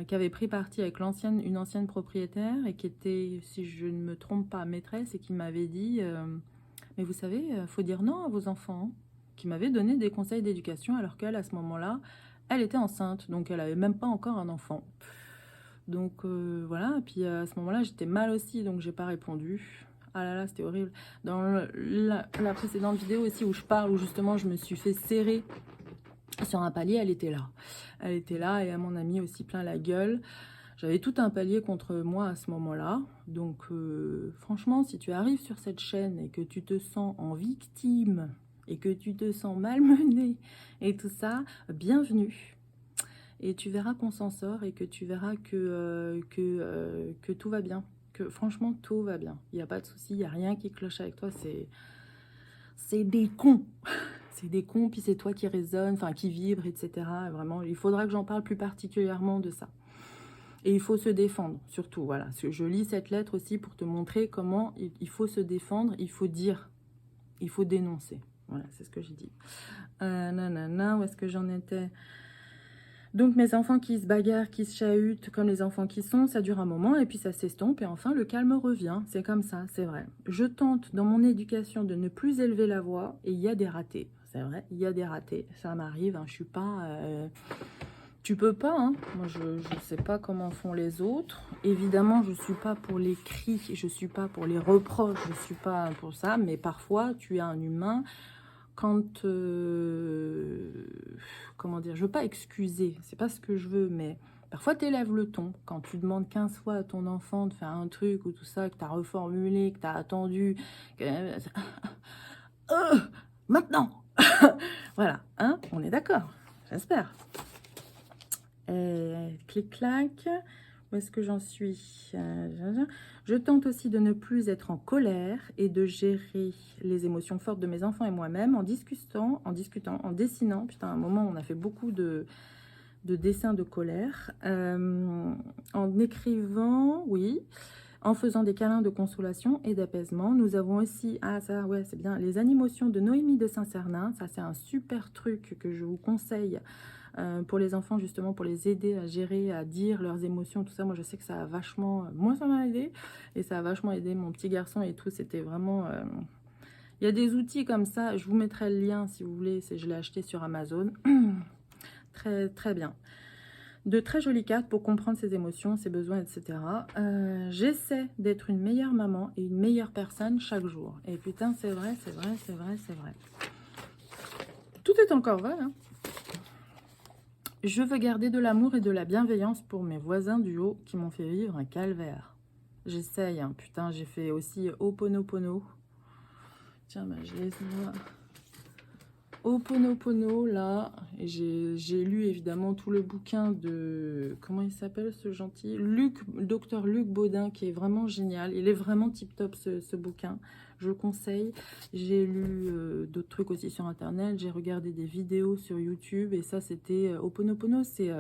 qui avait pris parti avec une ancienne propriétaire et qui était, si je ne me trompe pas, maîtresse, et qui m'avait dit mais vous savez, faut dire non à vos enfants, hein. Qui m'avait donné des conseils d'éducation, alors qu'elle, à ce moment-là, elle était enceinte, donc elle avait même pas encore un enfant. Donc voilà, et puis à ce moment-là, j'étais mal aussi, donc j'ai pas répondu. Ah là là, c'était horrible. Dans la précédente vidéo aussi où je parle, où justement je me suis fait serrer sur un palier, elle était là. Elle était là, et à mon amie aussi plein la gueule. J'avais tout un palier contre moi à ce moment-là. Donc franchement, si tu arrives sur cette chaîne et que tu te sens en victime et que tu te sens malmenée et tout ça, bienvenue. Et tu verras qu'on s'en sort, et que tu verras que tout va bien. Que franchement, tout va bien. Il n'y a pas de souci, il n'y a rien qui cloche avec toi. C'est des cons. C'est des cons, puis c'est toi qui résonne, enfin qui vibre, etc. Et vraiment, il faudra que j'en parle plus particulièrement de ça. Et il faut se défendre, surtout. Voilà. Je lis cette lettre aussi pour te montrer comment il faut se défendre, il faut dire, il faut dénoncer. Voilà, c'est ce que j'ai dit. Nanana, où est-ce que j'en étais ? Donc mes enfants qui se bagarrent, qui se chahutent, comme les enfants qui sont, ça dure un moment, et puis ça s'estompe, et enfin le calme revient. C'est comme ça, c'est vrai. Je tente dans mon éducation de ne plus élever la voix, et il y a des ratés. C'est vrai, il y a des ratés. Ça m'arrive, hein, je suis pas... Tu peux pas, hein. Moi je sais pas comment font les autres. Évidemment, je suis pas pour les cris, je suis pas pour les reproches, je suis pas pour ça, mais parfois tu es un humain... Quand, comment dire, je veux pas excuser, c'est pas ce que je veux, mais parfois tu élèves le ton. Quand tu demandes 15 fois à ton enfant de faire un truc ou tout ça, que tu as reformulé, que tu as attendu, que... maintenant voilà, hein, on est d'accord, j'espère. Clic-clac, où est-ce que j'en suis? Je tente aussi de ne plus être en colère et de gérer les émotions fortes de mes enfants et moi-même en discutant, en dessinant. Putain, à un moment, on a fait beaucoup de dessins de colère. En écrivant, oui. En faisant des câlins de consolation et d'apaisement. Nous avons aussi, ah ça, ouais, c'est bien, les Animotions de Noémie de Saint-Cernin. Ça, c'est un super truc que je vous conseille pour les enfants, justement, pour les aider à gérer, à dire leurs émotions, tout ça. Moi, je sais que ça a vachement... Moi, ça m'a aidé. Et ça a vachement aidé mon petit garçon et tout. C'était vraiment... Il y a des outils comme ça. Je vous mettrai le lien, si vous voulez. Je l'ai acheté sur Amazon. Très, très bien. De très jolies cartes pour comprendre ses émotions, ses besoins, etc. J'essaie d'être une meilleure maman et une meilleure personne chaque jour. Et putain, c'est vrai, c'est vrai, c'est vrai, c'est vrai. Tout est encore vrai, hein. Je veux garder de l'amour et de la bienveillance pour mes voisins du haut qui m'ont fait vivre un calvaire. J'essaye, hein. Putain, j'ai fait aussi Ho'oponopono. Tiens, bah, je les vois. Ho'oponopono, là, j'ai lu évidemment tout le bouquin de, comment il s'appelle ce gentil? Docteur Luc Baudin, qui est vraiment génial. Il est vraiment tip top ce bouquin, je le conseille. J'ai lu d'autres trucs aussi sur internet, j'ai regardé des vidéos sur YouTube, et ça c'était Ho'oponopono, c'est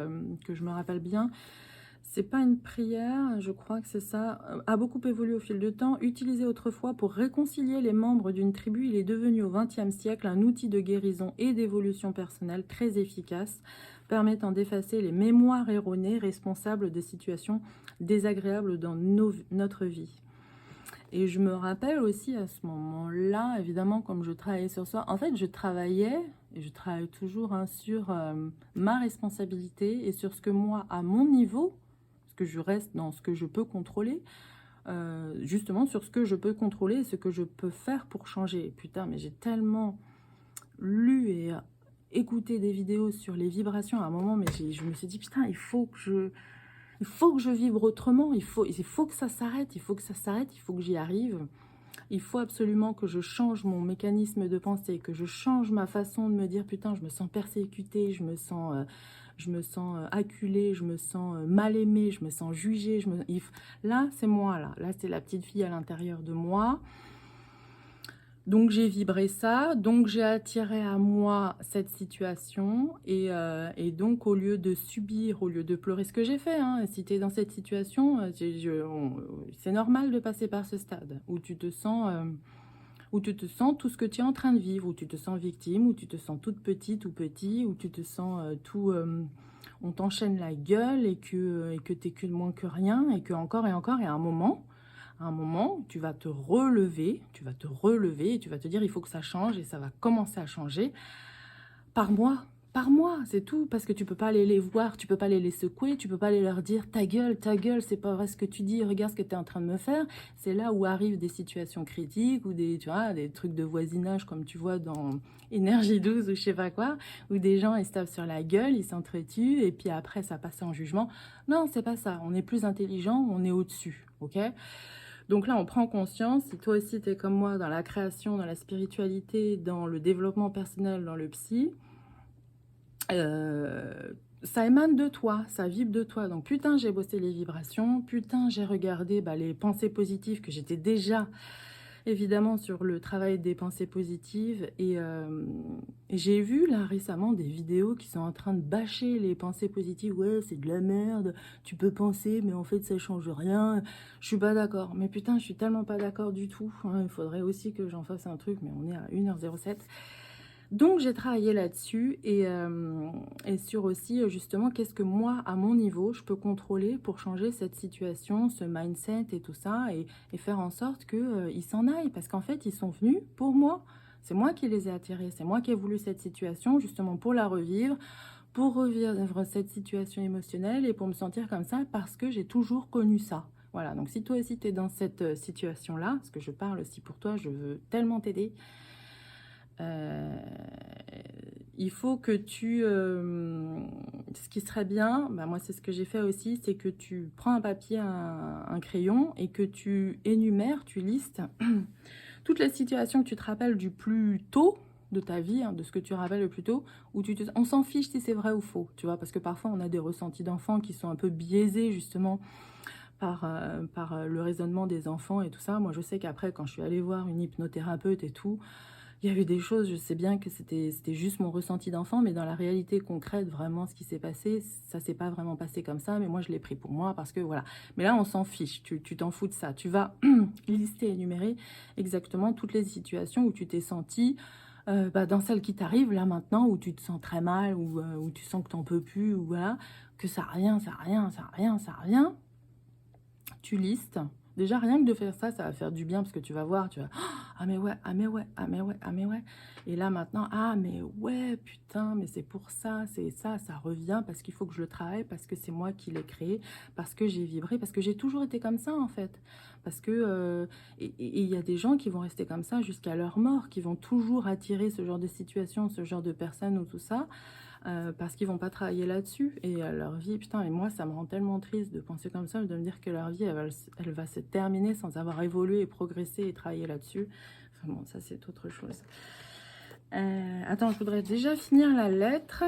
que je me rappelle bien. C'est pas une prière, je crois que c'est ça, a beaucoup évolué au fil du temps. Utilisé autrefois pour réconcilier les membres d'une tribu, il est devenu au XXe siècle un outil de guérison et d'évolution personnelle très efficace, permettant d'effacer les mémoires erronées responsables de situations désagréables dans notre vie. Et je me rappelle aussi à ce moment-là, évidemment, comme je travaillais sur ça, en fait, je travaillais, et je travaille toujours, hein, sur ma responsabilité et sur ce que moi, à mon niveau, que je reste dans ce que je peux contrôler, justement sur ce que je peux contrôler et ce que je peux faire pour changer. Putain, mais j'ai tellement lu et écouté des vidéos sur les vibrations à un moment, mais je me suis dit, putain, il faut que je vibre autrement, il faut que ça s'arrête, il faut que ça s'arrête, il faut que j'y arrive. Il faut absolument que je change mon mécanisme de pensée, que je change ma façon de me dire, putain, je me sens persécutée, je me sens acculée, je me sens mal aimée, je me sens jugée. Là, c'est moi, là c'est la petite fille à l'intérieur de moi. Donc j'ai vibré ça, donc j'ai attiré à moi cette situation, et donc au lieu de subir, au lieu de pleurer, ce que j'ai fait, hein, si tu es dans cette situation, c'est normal de passer par ce stade où tu te sens tout ce que tu es en train de vivre, où tu te sens victime, où tu te sens toute petite ou petit, où tu te sens on t'enchaîne la gueule, et que t'es que moins que rien, et que encore et encore, et à un moment, tu vas te relever, et tu vas te dire, il faut que ça change, et ça va commencer à changer par moi, c'est tout, parce que tu peux pas aller les voir, tu peux pas aller les secouer, tu peux pas aller leur dire, ta gueule, c'est pas vrai ce que tu dis, regarde ce que tu es en train de me faire. C'est là où arrivent des situations critiques, ou tu vois, des trucs de voisinage, comme tu vois dans Énergie 12 ou je sais pas quoi, où des gens, ils se tapent sur la gueule, ils s'entretuent, et puis après, ça passe en jugement. Non, c'est pas ça, on est plus intelligent, on est au-dessus, ok? Donc là, on prend conscience, si toi aussi, tu es comme moi dans la création, dans la spiritualité, dans le développement personnel, dans le psy, ça émane de toi, ça vibre de toi. Donc putain, j'ai bossé les vibrations, putain, j'ai regardé les pensées positives, que j'étais déjà évidemment sur le travail des pensées positives, et j'ai vu là récemment des vidéos qui sont en train de bâcher les pensées positives. Ouais, c'est de la merde, tu peux penser mais en fait ça change rien. Je suis pas d'accord, mais putain, je suis tellement pas d'accord du tout, hein. Il faudrait aussi que j'en fasse un truc, mais on est à 1h07. Donc j'ai travaillé là-dessus, et sur aussi justement qu'est-ce que moi, à mon niveau, je peux contrôler pour changer cette situation, ce mindset et tout ça, et faire en sorte qu'ils s'en aillent, parce qu'en fait ils sont venus pour moi. C'est moi qui les ai attirés, c'est moi qui ai voulu cette situation justement pour la revivre, pour revivre cette situation émotionnelle, et pour me sentir comme ça, parce que j'ai toujours connu ça. Voilà, donc si toi aussi tu es dans cette situation-là, parce que je parle aussi pour toi, je veux tellement t'aider. Il faut que ce qui serait bien, moi c'est ce que j'ai fait aussi, c'est que tu prends un papier, un crayon, et que tu énumères, tu listes toutes les situations que tu te rappelles du plus tôt de ta vie, hein, de ce que tu rappelles le plus tôt, où on s'en fiche si c'est vrai ou faux, tu vois, parce que parfois on a des ressentis d'enfants qui sont un peu biaisés justement par le raisonnement des enfants et tout ça. Moi je sais qu'après, quand je suis allée voir une hypnothérapeute et tout, il y avait des choses, je sais bien que c'était juste mon ressenti d'enfant, mais dans la réalité concrète, vraiment, ce qui s'est passé, ça s'est pas vraiment passé comme ça, mais moi, je l'ai pris pour moi, parce que voilà. Mais là, on s'en fiche, tu t'en fous de ça. Tu vas lister, énumérer exactement toutes les situations où tu t'es senti, dans celle qui t'arrive, là, maintenant, où tu te sens très mal, où tu sens que t'en peux plus, ou voilà, que ça rien, ça rien, ça rien, ça rien. Tu listes. Déjà, rien que de faire ça, ça va faire du bien, parce que tu vas voir, tu vas, ah mais ouais, ah mais ouais, ah mais ouais, ah mais ouais. Et là maintenant, ah mais ouais, putain, mais c'est pour ça, c'est ça, ça revient, parce qu'il faut que je le travaille, parce que c'est moi qui l'ai créé, parce que j'ai vibré, parce que j'ai toujours été comme ça en fait. Parce que, et il y a des gens qui vont rester comme ça jusqu'à leur mort, qui vont toujours attirer ce genre de situation, ce genre de personnes ou tout ça. Parce qu'ils vont pas travailler là-dessus, et leur vie, putain, et moi ça me rend tellement triste de penser comme ça, de me dire que leur vie elle va se terminer sans avoir évolué et progressé et travaillé là-dessus. Enfin bon, ça c'est autre chose. Attends, je voudrais déjà finir la lettre.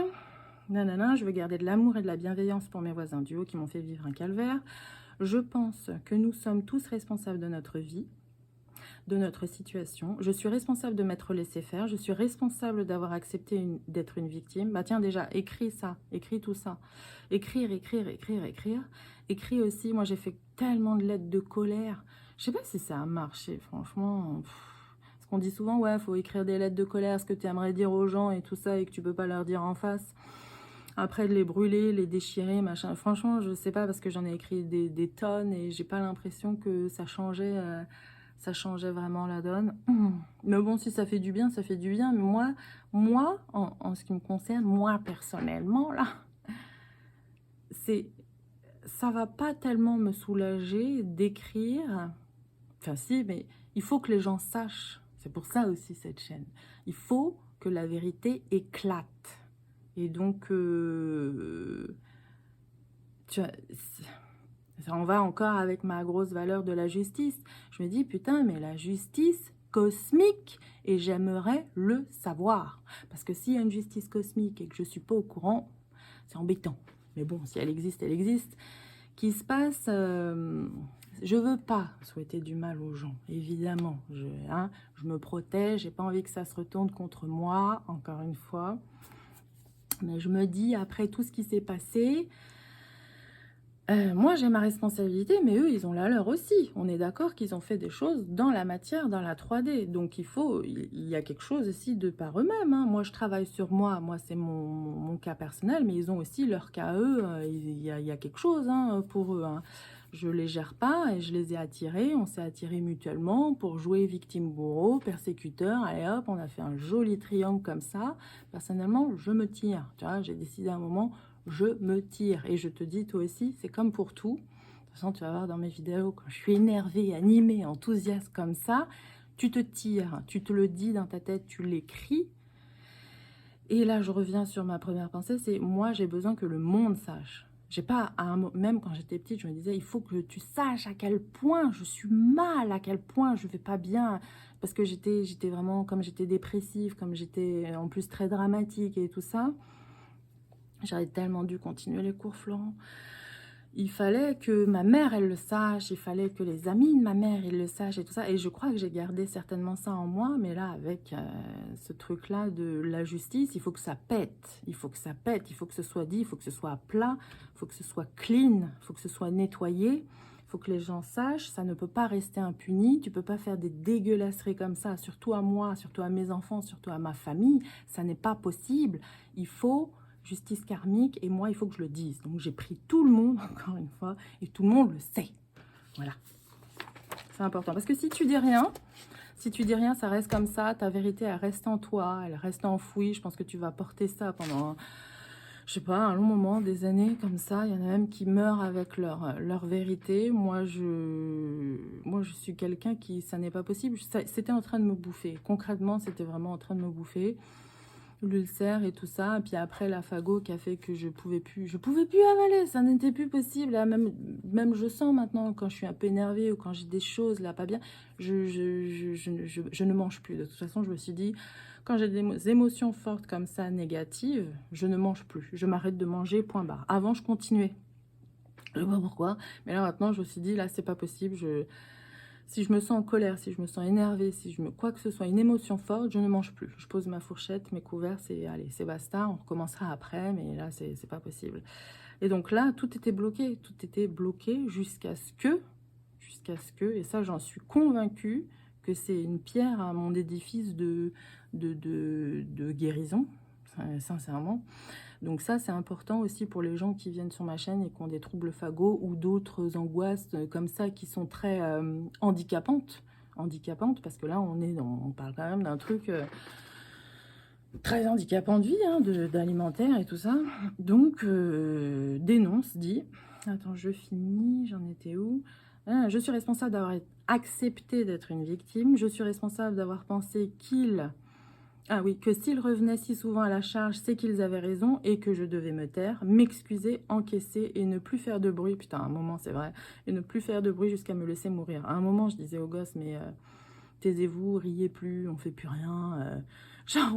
Nanana, je veux garder de l'amour et de la bienveillance pour mes voisins du haut qui m'ont fait vivre un calvaire. Je pense que nous sommes tous responsables de notre vie, de notre situation. Je suis responsable de m'être laissé faire. Je suis responsable d'avoir accepté d'être une victime. Bah tiens, déjà, écris ça, écris tout ça. Écrire, écrire, écrire, écrire. Écris aussi, moi j'ai fait tellement de lettres de colère. Je sais pas si ça a marché, franchement. Parce qu'on dit souvent, ouais, faut écrire des lettres de colère, ce que tu aimerais dire aux gens et tout ça, et que tu peux pas leur dire en face. Après, de les brûler, les déchirer, machin. Franchement, je sais pas, parce que j'en ai écrit des tonnes, et j'ai pas l'impression que ça changeait vraiment la donne. Mais bon, si ça fait du bien, ça fait du bien. Mais moi en ce qui me concerne, moi personnellement, là, ça va pas tellement me soulager d'écrire. Enfin si, mais il faut que les gens sachent. C'est pour ça aussi cette chaîne. Il faut que la vérité éclate. Et donc, tu vois, ça en va encore avec ma grosse valeur de la justice. Je me dis, putain, mais la justice cosmique, et j'aimerais le savoir. Parce que s'il y a une justice cosmique et que je ne suis pas au courant, c'est embêtant. Mais bon, si elle existe, elle existe. Qui se passe, je veux pas souhaiter du mal aux gens, évidemment. Je me protège, j'ai pas envie que ça se retourne contre moi, encore une fois. Mais je me dis, après tout ce qui s'est passé, moi j'ai ma responsabilité, mais eux ils ont la leur aussi. On est d'accord qu'ils ont fait des choses dans la matière, dans la 3D. Donc il y a quelque chose aussi de par eux-mêmes. Hein. Moi je travaille sur moi c'est mon cas personnel, mais ils ont aussi leur cas eux. Il y a quelque chose hein, pour eux. Hein. Je les gère pas et je les ai attirés. On s'est attirés mutuellement pour jouer victime-bourreau, persécuteur. Allez hop, on a fait un joli triangle comme ça. Personnellement, je me tire. Tu vois, j'ai décidé à un moment, je me tire. Et je te dis, toi aussi, c'est comme pour tout. De toute façon, tu vas voir dans mes vidéos, quand je suis énervée, animée, enthousiaste comme ça, tu te tires. Tu te le dis dans ta tête, tu l'écris. Et là, je reviens sur ma première pensée, c'est moi, j'ai besoin que le monde sache. J'ai pas, même quand j'étais petite, je me disais, il faut que tu saches à quel point je suis mal, à quel point je vais pas bien. Parce que j'étais vraiment, comme j'étais dépressive, comme j'étais en plus très dramatique et tout ça. J'aurais tellement dû continuer les cours, Florent. Il fallait que ma mère, elle le sache, il fallait que les amis de ma mère, ils le sachent et tout ça. Et je crois que j'ai gardé certainement ça en moi, mais là, avec ce truc-là de la justice, il faut que ça pète, il faut que ça pète, il faut que ce soit dit, il faut que ce soit plat, il faut que ce soit clean, il faut que ce soit nettoyé, il faut que les gens sachent, ça ne peut pas rester impuni, tu peux pas faire des dégueulasseries comme ça, surtout à moi, surtout à mes enfants, surtout à ma famille, ça n'est pas possible, il faut... justice karmique, et moi, il faut que je le dise. Donc, j'ai pris tout le monde, encore une fois, et tout le monde le sait. Voilà. C'est important. Parce que si tu dis rien, ça reste comme ça, ta vérité, elle reste en toi, elle reste enfouie. Je pense que tu vas porter ça pendant, je sais pas, un long moment, des années, comme ça. Il y en a même qui meurent avec leur vérité. Moi, je suis quelqu'un qui, ça n'est pas possible. C'était en train de me bouffer. Concrètement, c'était vraiment en train de me bouffer. L'ulcère et tout ça, et puis après la phago qui a fait que je pouvais plus avaler, ça n'était plus possible. Là, même je sens maintenant quand je suis un peu énervée ou quand j'ai des choses là pas bien, je ne mange plus. De toute façon, je me suis dit, quand j'ai des émotions fortes comme ça, négatives, je ne mange plus. Je m'arrête de manger, point barre. Avant, je continuais. Je sais pas pourquoi, mais là maintenant, je me suis dit, là, c'est pas possible, si je me sens en colère, si je me sens énervée, quoi que ce soit, une émotion forte, je ne mange plus. Je pose ma fourchette, mes couverts, allez, c'est basta, on recommencera après, mais là, c'est pas possible. Et donc là, tout était bloqué jusqu'à ce que, et ça, j'en suis convaincue, que c'est une pierre à mon édifice de guérison, sincèrement. Donc ça, c'est important aussi pour les gens qui viennent sur ma chaîne et qui ont des troubles phagos ou d'autres angoisses comme ça qui sont très handicapantes, parce que là, on parle quand même d'un truc très handicapant de vie, hein, d'alimentaire et tout ça. Donc, dénonce, dit... Attends, je finis, j'en étais où? Je suis responsable d'avoir accepté d'être une victime. Je suis responsable d'avoir pensé qu'il... Ah oui, que s'ils revenaient si souvent à la charge, c'est qu'ils avaient raison et que je devais me taire, m'excuser, encaisser et ne plus faire de bruit. Putain, à un moment, c'est vrai. Et ne plus faire de bruit jusqu'à me laisser mourir. À un moment, je disais aux gosses, mais taisez-vous, riez plus, on fait plus rien. Genre,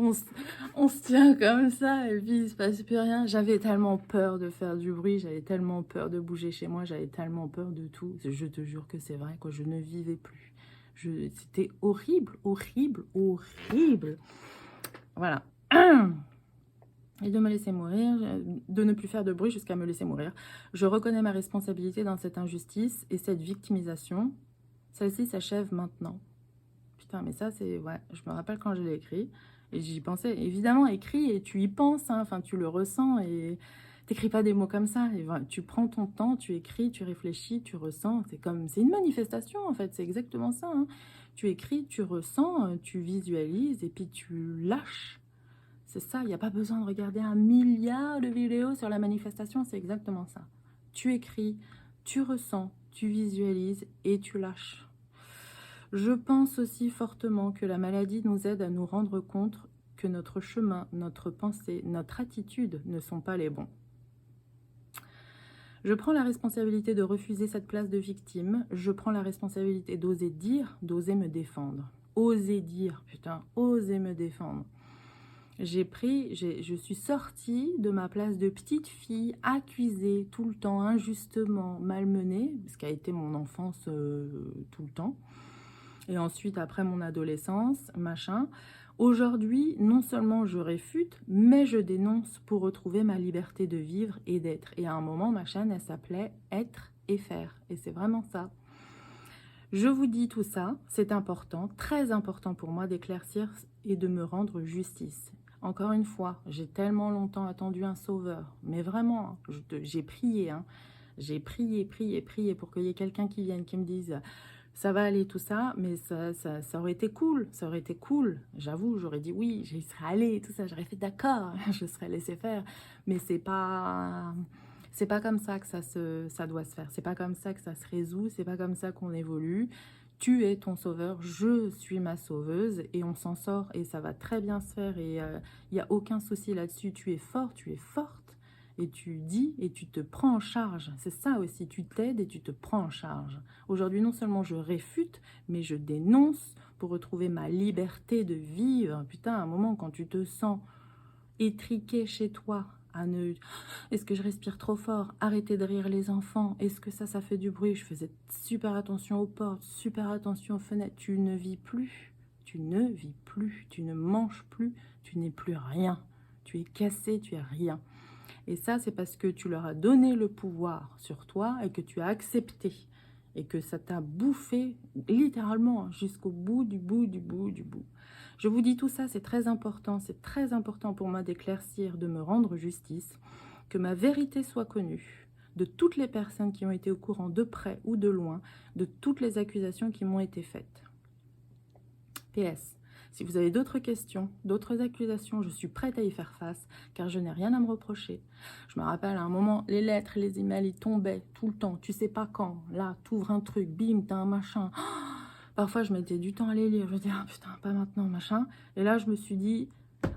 on se tient comme ça et puis il se passe plus rien. J'avais tellement peur de faire du bruit, j'avais tellement peur de bouger chez moi, j'avais tellement peur de tout. Je te jure que c'est vrai, quoi, je ne vivais plus. C'était horrible, horrible, horrible. Voilà. Et de me laisser mourir, de ne plus faire de bruit jusqu'à me laisser mourir. Je reconnais ma responsabilité dans cette injustice et cette victimisation. Celle-ci s'achève maintenant. Putain, mais ça, c'est... Ouais, je me rappelle quand je l'ai écrit. Et j'y pensais. Évidemment, écrit et tu y penses. Hein, enfin, tu le ressens et t'écris pas des mots comme ça. Et voilà, tu prends ton temps, tu écris, tu réfléchis, tu ressens. C'est comme... C'est une manifestation, en fait. C'est exactement ça. Hein. Tu écris, tu ressens, tu visualises et puis tu lâches. C'est ça, il n'y a pas besoin de regarder 1 milliard de vidéos sur la manifestation, c'est exactement ça. Tu écris, tu ressens, tu visualises et tu lâches. Je pense aussi fortement que la maladie nous aide à nous rendre compte que notre chemin, notre pensée, notre attitude ne sont pas les bons. Je prends la responsabilité de refuser cette place de victime. Je prends la responsabilité d'oser dire, d'oser me défendre. Oser dire, putain, oser me défendre. Je suis sortie de ma place de petite fille, accusée tout le temps, injustement, malmenée, ce qui a été mon enfance tout le temps. Et ensuite, après mon adolescence, machin. Aujourd'hui, non seulement je réfute, mais je dénonce pour retrouver ma liberté de vivre et d'être. Et à un moment, ma chaîne, elle s'appelait « Être et faire ». Et c'est vraiment ça. Je vous dis tout ça, c'est important, très important pour moi d'éclaircir et de me rendre justice. Encore une fois, j'ai tellement longtemps attendu un sauveur, mais vraiment, j'ai prié, hein. J'ai prié, prié, prié pour qu'il y ait quelqu'un qui vienne, qui me dise ça va aller tout ça, mais ça aurait été cool, ça aurait été cool. J'avoue, j'aurais dit oui, j'y serais allée, tout ça, j'aurais fait d'accord, je serais laissé faire, mais c'est pas comme ça que ça doit se faire. C'est pas comme ça que ça se résout. C'est pas comme ça qu'on évolue. Tu es ton sauveur, je suis ma sauveuse et on s'en sort et ça va très bien se faire et il n'y a aucun souci là-dessus. Tu es fort, tu es forte et tu dis et tu te prends en charge. C'est ça aussi, tu t'aides et tu te prends en charge. Aujourd'hui, non seulement je réfute, mais je dénonce pour retrouver ma liberté de vivre. Putain, à un moment, quand tu te sens étriqué chez toi, est-ce que je respire trop fort? Arrêtez de rire les enfants. Est-ce que ça fait du bruit? Je faisais super attention aux portes, super attention aux fenêtres. Tu ne vis plus. Tu ne vis plus. Tu ne manges plus. Tu n'es plus rien. Tu es cassé, tu es rien. Et ça, c'est parce que tu leur as donné le pouvoir sur toi et que tu as accepté. Et que ça t'a bouffé littéralement jusqu'au bout du bout du bout du bout. Je vous dis tout ça, c'est très important pour moi d'éclaircir, de me rendre justice, que ma vérité soit connue de toutes les personnes qui ont été au courant de près ou de loin, de toutes les accusations qui m'ont été faites. PS, si vous avez d'autres questions, d'autres accusations, je suis prête à y faire face, car je n'ai rien à me reprocher. Je me rappelle à un moment, les lettres, les emails, ils tombaient tout le temps, tu sais pas quand, là, t'ouvres un truc, bim, t'as un machin. Parfois, je mettais du temps à les lire. Je me disais, ah putain, pas maintenant, machin. Et là, je me suis dit,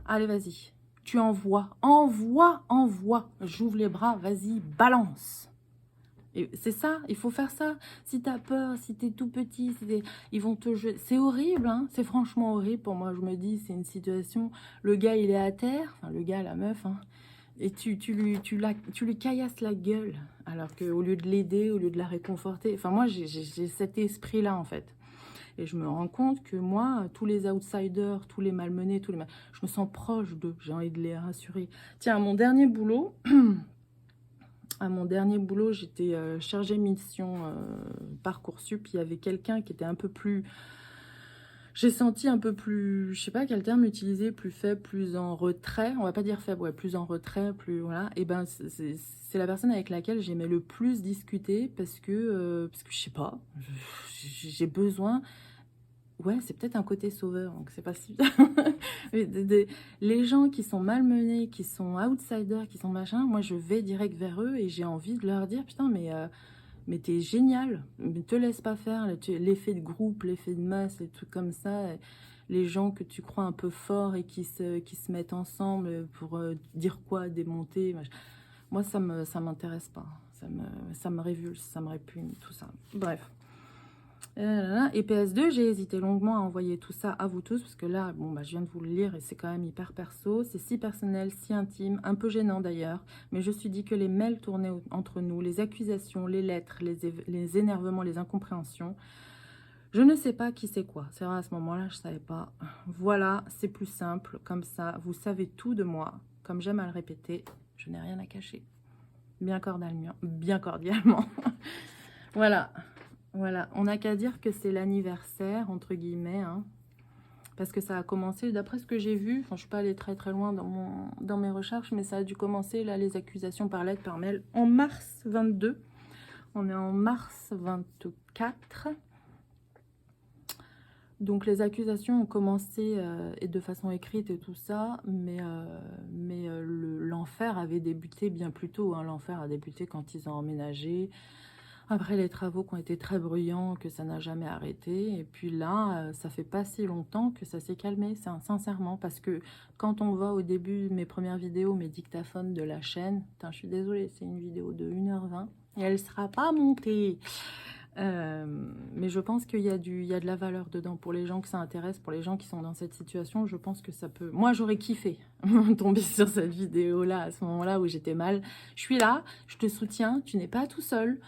allez, vas-y. Tu envoies, envoie, envoie. J'ouvre les bras, vas-y, balance. Et c'est ça, il faut faire ça. Si t'as peur, si t'es tout petit, ils vont te jeter. C'est horrible, hein. C'est franchement horrible pour moi. Je me dis, c'est une situation. Le gars, il est à terre. Enfin, le gars, la meuf, hein. Et tu lui caillasses la gueule. Alors qu'au lieu de l'aider, au lieu de la réconforter. Enfin, moi, j'ai cet esprit-là, en fait. Et je me rends compte que moi, tous les outsiders, tous les malmenés, je me sens proche d'eux. J'ai envie de les rassurer. Tiens, à mon dernier boulot, j'étais chargée mission Parcoursup. Il y avait quelqu'un qui était un peu plus... J'ai senti un peu plus... Je sais pas quel terme utiliser, plus faible, plus en retrait. On va pas dire faible, ouais, plus en retrait, plus... Voilà. Et ben, c'est la personne avec laquelle j'aimais le plus discuter parce que je sais pas, j'ai besoin... Ouais, c'est peut-être un côté sauveur, donc c'est pas si... Mais les gens qui sont malmenés, qui sont outsiders, qui sont machin, moi je vais direct vers eux et j'ai envie de leur dire, putain, mais t'es génial, mais te laisse pas faire, l'effet de groupe, l'effet de masse, les trucs comme ça, les gens que tu crois un peu forts et qui se mettent ensemble pour dire quoi, démonter, machin. Moi ça m'intéresse pas, ça me révulse, ça me répugne, tout ça. Bref. Et PS2, j'ai hésité longuement à envoyer tout ça à vous tous, parce que là, bon, bah, je viens de vous le lire et c'est quand même hyper perso. C'est si personnel, si intime, un peu gênant d'ailleurs. Mais je me suis dit que les mails tournaient entre nous, les accusations, les lettres, les énervements, les incompréhensions. Je ne sais pas qui c'est quoi. C'est vrai, à ce moment-là, je ne savais pas. Voilà, c'est plus simple, comme ça. Vous savez tout de moi. Comme j'aime à le répéter, je n'ai rien à cacher. Bien cordialement. Bien cordialement. Voilà. Voilà, on n'a qu'à dire que c'est l'anniversaire, entre guillemets, hein, parce que ça a commencé, d'après ce que j'ai vu, enfin je suis pas allée très très loin dans mes recherches, mais ça a dû commencer, là, les accusations par lettre, par mail, en mars 22. On est en mars 24. Donc les accusations ont commencé et de façon écrite et tout ça, mais l'enfer avait débuté bien plus tôt, hein. L'enfer a débuté quand ils ont emménagé. Après les travaux qui ont été très bruyants, que ça n'a jamais arrêté. Et puis là, ça fait pas si longtemps que ça s'est calmé, sincèrement. Parce que quand on voit au début mes premières vidéos, mes dictaphones de la chaîne, putain, je suis désolée, c'est une vidéo de 1h20 et elle sera pas montée. Mais je pense qu'il y a de la valeur dedans pour les gens que ça intéresse, pour les gens qui sont dans cette situation. Je pense que ça peut... Moi, j'aurais kiffé tomber sur cette vidéo-là, à ce moment-là où j'étais mal. Je suis là, je te soutiens, tu n'es pas tout seul.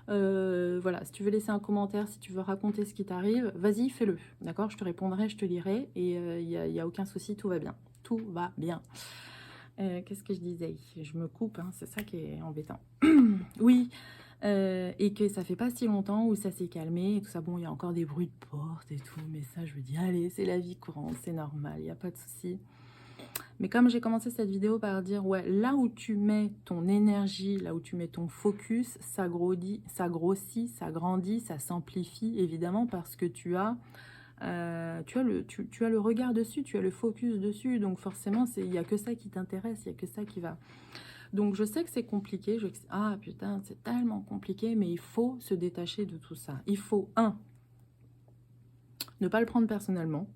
Voilà, si tu veux laisser un commentaire, si tu veux raconter ce qui t'arrive, vas-y, fais-le, d'accord? Je te répondrai, je te lirai, et il n'y a aucun souci, tout va bien. Tout va bien. Qu'est-ce que je disais? Je me coupe, hein, c'est ça qui est embêtant. Oui, et que ça fait pas si longtemps où ça s'est calmé, et tout ça, bon, il y a encore des bruits de porte et tout, mais ça, je me dis, allez, c'est la vie courante, c'est normal, il n'y a pas de souci. Mais comme j'ai commencé cette vidéo par dire, ouais, là où tu mets ton énergie, là où tu mets ton focus, ça grossit, ça grandit, ça s'amplifie, évidemment, parce que tu as le regard dessus, tu as le focus dessus, donc forcément, il n'y a que ça qui t'intéresse, il n'y a que ça qui va. Donc je sais que c'est compliqué, ah putain, c'est tellement compliqué, mais il faut se détacher de tout ça. Il faut, ne pas le prendre personnellement.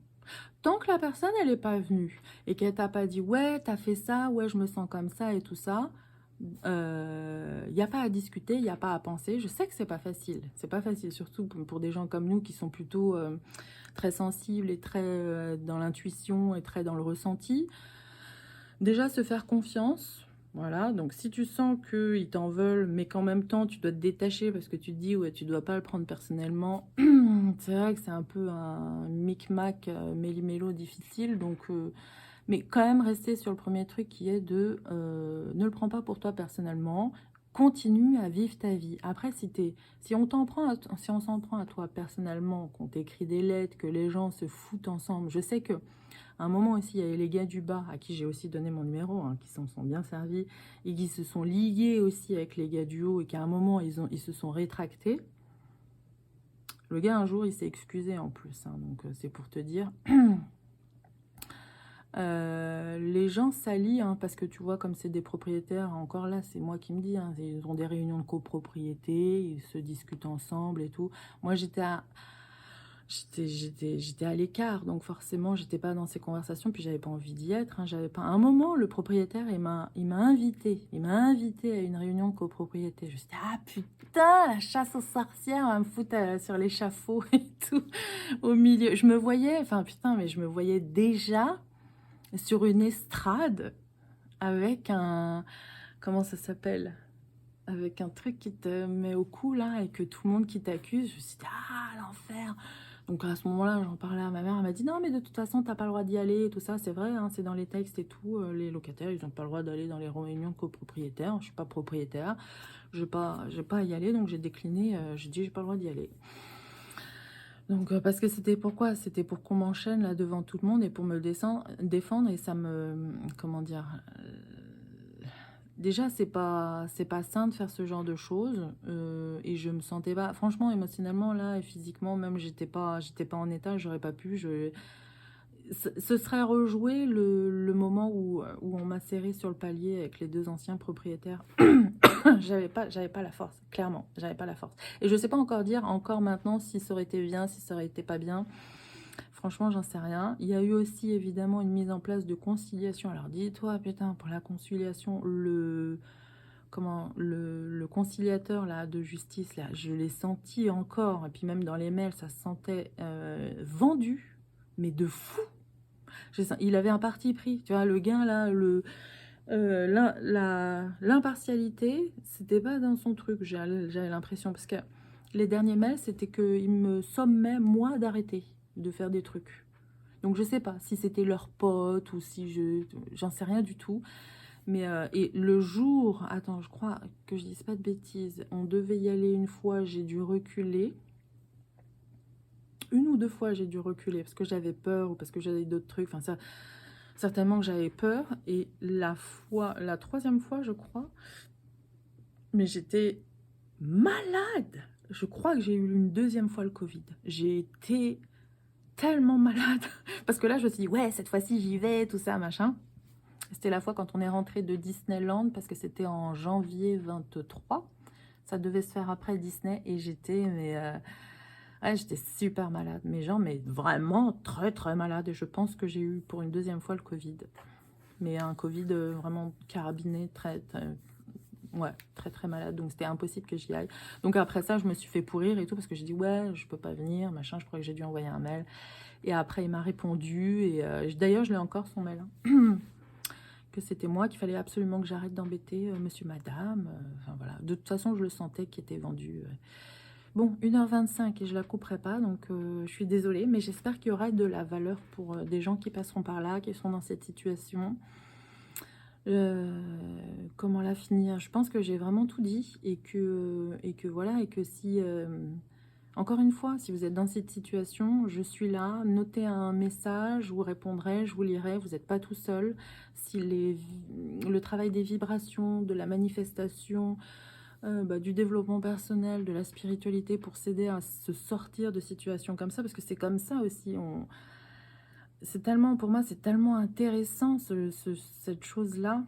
Tant que la personne, elle n'est pas venue et qu'elle t'a pas dit, ouais, t'as fait ça, ouais, je me sens comme ça et tout ça, il n'y a pas à discuter, il n'y a pas à penser. Je sais que c'est pas facile. C'est pas facile, surtout pour des gens comme nous qui sont plutôt très sensibles et très dans l'intuition et très dans le ressenti. Déjà, se faire confiance. Voilà, donc si tu sens qu'ils t'en veulent, mais qu'en même temps, tu dois te détacher parce que tu te dis, ouais, tu dois pas le prendre personnellement, c'est vrai que c'est un peu un micmac méli-mélo difficile, donc... mais quand même rester sur le premier truc qui est de ne le prends pas pour toi personnellement, continue à vivre ta vie. Après, si on s'en prend à toi personnellement, qu'on t'écrit des lettres, que les gens se foutent ensemble, je sais que à un moment aussi, il y a les gars du bas, à qui j'ai aussi donné mon numéro, hein, qui s'en sont bien servis, et qui se sont liés aussi avec les gars du haut, et qu'à un moment, ils se sont rétractés. Le gars, un jour, il s'est excusé en plus, hein, donc c'est pour te dire... les gens s'allient, hein, parce que tu vois, comme c'est des propriétaires, encore là, c'est moi qui me dis, hein, ils ont des réunions de copropriété, ils se discutent ensemble et tout. Moi, j'étais à l'écart, donc forcément, j'étais pas dans ces conversations, puis j'avais pas envie d'y être, hein, j'avais pas... À un moment, le propriétaire, il m'a invité à une réunion de copropriété. Je me suis dit, ah putain, la chasse aux sorcières, on va me foutre sur l'échafaud et tout, au milieu. Je me voyais, enfin putain, mais je me voyais déjà sur une estrade avec un... Comment ça s'appelle? Avec un truc qui te met au cou, là, et que tout le monde qui t'accuse. Je me suis dit, ah, l'enfer! Donc à ce moment-là, j'en parlais à ma mère. Elle m'a dit, non, mais de toute façon, t'as pas le droit d'y aller, et tout ça. C'est vrai, hein, c'est dans les textes et tout. Les locataires, ils n'ont pas le droit d'aller dans les réunions de copropriétaires. Je suis pas propriétaire. Je n'ai pas à y aller, donc j'ai décliné. J'ai dit, j'ai pas le droit d'y aller. Donc, parce que c'était pourquoi? C'était pour qu'on m'enchaîne là devant tout le monde et pour me défendre, et ça me... Comment dire? Déjà, c'est pas sain de faire ce genre de choses, et je me sentais pas... Franchement, émotionnellement, là, et physiquement, même, j'étais pas en état, j'aurais pas pu... Ce serait rejoué le moment où on m'a serré sur le palier avec les deux anciens propriétaires. j'avais pas la force, clairement, j'avais pas la force. Et je sais pas encore dire, encore maintenant, si ça aurait été bien, si ça aurait été pas bien. Franchement, j'en sais rien. Il y a eu aussi, évidemment, une mise en place de conciliation. Alors, dis-toi, putain, pour la conciliation, comment le conciliateur là de justice là, je l'ai senti encore, et puis même dans les mails, ça se sentait vendu, mais de fou. Il avait un parti pris, tu vois, le gain là, l'impartialité, c'était pas dans son truc, j'avais l'impression, parce que les derniers mails, c'était qu'il me sommait, moi, d'arrêter de faire des trucs. Donc je sais pas si c'était leur pote ou si j'en sais rien du tout. Mais et le jour, attends, je crois que je dise pas de bêtises, on devait y aller une fois, j'ai dû reculer. Une ou deux fois, j'ai dû reculer parce que j'avais peur ou parce que j'avais d'autres trucs. Enfin, ça, certainement que j'avais peur. Et la troisième fois, je crois, mais j'étais malade. Je crois que j'ai eu une deuxième fois le Covid. J'ai été tellement malade. Parce que là, je me suis dit, ouais, cette fois-ci, j'y vais, tout ça, machin. C'était la fois quand on est rentré de Disneyland, parce que c'était en janvier 23. Ça devait se faire après Disney, et j'étais, mais ouais, j'étais super malade. Mais genre, mais vraiment très très malade. Et je pense que j'ai eu pour une deuxième fois le Covid. Mais un Covid vraiment carabiné, ouais, très très malade. Donc c'était impossible que j'y aille. Donc après ça, je me suis fait pourrir et tout, parce que j'ai dit, ouais, je peux pas venir, machin. Je crois que j'ai dû envoyer un mail. Et après, il m'a répondu. Et d'ailleurs, je l'ai encore, son mail. Hein. Que c'était moi, qu'il fallait absolument que j'arrête d'embêter monsieur, madame. Enfin voilà, de toute façon, je le sentais qui était vendu. Bon, 1h25 et je la couperai pas, donc je suis désolée, mais j'espère qu'il y aura de la valeur pour des gens qui passeront par là, qui sont dans cette situation. Comment la finir? Je pense que j'ai vraiment tout dit, et que voilà, et que si... encore une fois, si vous êtes dans cette situation, je suis là, notez un message, je vous répondrai, je vous lirai, vous n'êtes pas tout seul. Si le travail des vibrations, de la manifestation, du développement personnel, de la spiritualité pour s'aider à se sortir de situations comme ça, parce que c'est comme ça aussi, c'est tellement, pour moi, c'est tellement intéressant cette chose-là,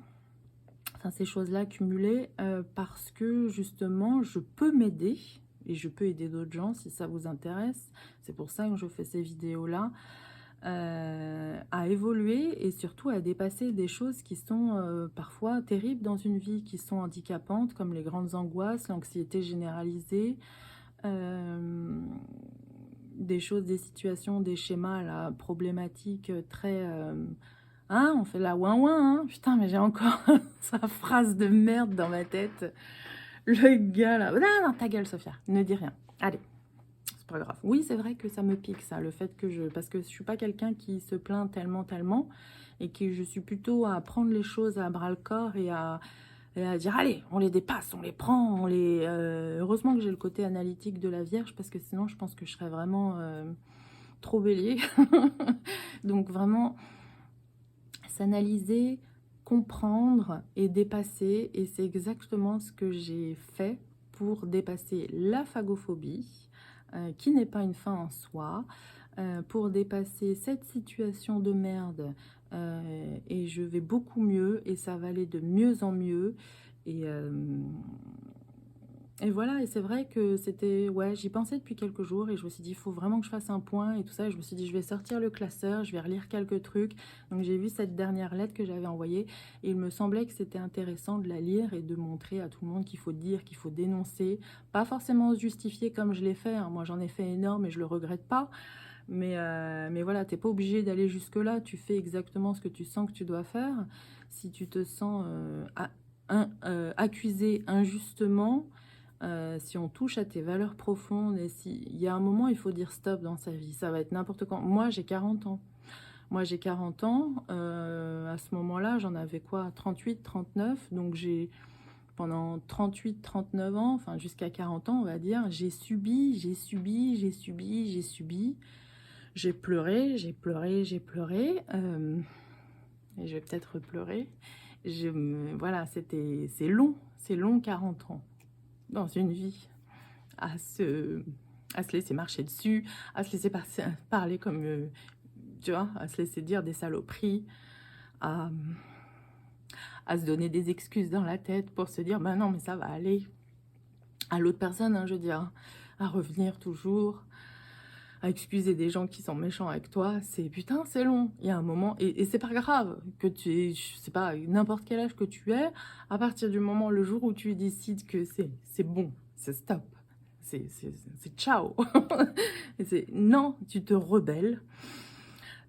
enfin ces choses-là cumulées, parce que justement, je peux m'aider. Et je peux aider d'autres gens si ça vous intéresse. C'est pour ça que je fais ces vidéos-là. À évoluer et surtout à dépasser des choses qui sont parfois terribles dans une vie, qui sont handicapantes, comme les grandes angoisses, l'anxiété généralisée, des choses, des situations, des schémas là, problématiques très... hein, on fait la ouin-ouin, hein. Putain, mais j'ai encore sa phrase de merde dans ma tête. Le gars là, non, non, ta gueule Sophia, ne dis rien. Allez, c'est pas grave. Oui, c'est vrai que ça me pique ça, le fait que parce que je suis pas quelqu'un qui se plaint tellement, et que je suis plutôt à prendre les choses à bras le corps et à dire allez, on les dépasse, on les prend, on les... heureusement que j'ai le côté analytique de la Vierge, parce que sinon je pense que je serais vraiment trop bélier. Donc vraiment s'analyser, comprendre et dépasser, et c'est exactement ce que j'ai fait pour dépasser la phagophobie, qui n'est pas une fin en soi, pour dépasser cette situation de merde, et je vais beaucoup mieux, et ça va aller de mieux en mieux, et voilà, et c'est vrai que c'était, ouais, j'y pensais depuis quelques jours, et je me suis dit, il faut vraiment que je fasse un point, et tout ça, et je me suis dit, je vais sortir le classeur, je vais relire quelques trucs. Donc j'ai vu cette dernière lettre que j'avais envoyée, et il me semblait que c'était intéressant de la lire, et de montrer à tout le monde qu'il faut dire, qu'il faut dénoncer, pas forcément se justifier comme je l'ai fait, hein. Moi j'en ai fait énorme, et je le regrette pas, mais voilà, t'es pas obligé d'aller jusque-là, tu fais exactement ce que tu sens que tu dois faire. Si tu te sens accusé injustement, si on touche à tes valeurs profondes, et s'il y a un moment, il faut dire stop dans sa vie. Ça va être n'importe quand. Moi, j'ai 40 ans. Moi, j'ai 40 ans. À ce moment-là, j'en avais quoi? 38, 39. Donc, pendant 38, 39 ans, enfin jusqu'à 40 ans, on va dire, j'ai subi. J'ai pleuré, j'ai pleuré, j'ai pleuré. Et je vais peut-être pleurer. Voilà, c'est long 40 ans dans une vie, à se laisser marcher dessus, à se laisser parler comme, tu vois, à se laisser dire des saloperies, à, se donner des excuses dans la tête pour se dire, bah non, mais ça va aller, à l'autre personne, hein, je veux dire, à revenir toujours, à excuser des gens qui sont méchants avec toi, c'est putain, c'est long. Il y a un moment, et c'est pas grave que tu aies, je sais pas, n'importe quel âge que tu aies, à partir du moment, le jour où tu décides que c'est bon, c'est stop, c'est ciao. Non, tu te rebelles.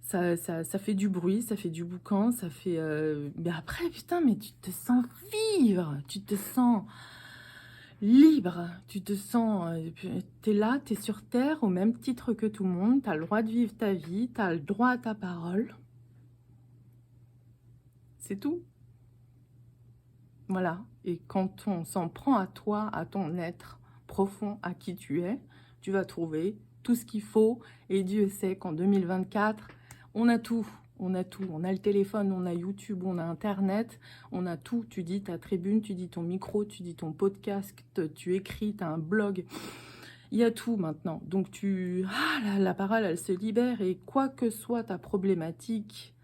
Ça fait du bruit, ça fait du boucan, ça fait... Mais après, putain, mais tu te sens vivre, tu te sens libre, tu te sens... t'es là, t'es sur Terre au même titre que tout le monde, t'as le droit de vivre ta vie, t'as le droit à ta parole. C'est tout. Voilà. Et quand on s'en prend à toi, à ton être profond, à qui tu es, tu vas trouver tout ce qu'il faut. Et Dieu sait qu'en 2024, on a tout. On a tout. On a le téléphone, on a YouTube, on a Internet, on a tout. Tu dis ta tribune, tu dis ton micro, tu dis ton podcast, tu écris, tu as un blog. Il y a tout maintenant. Donc la parole, elle se libère. Et quoi que soit ta problématique,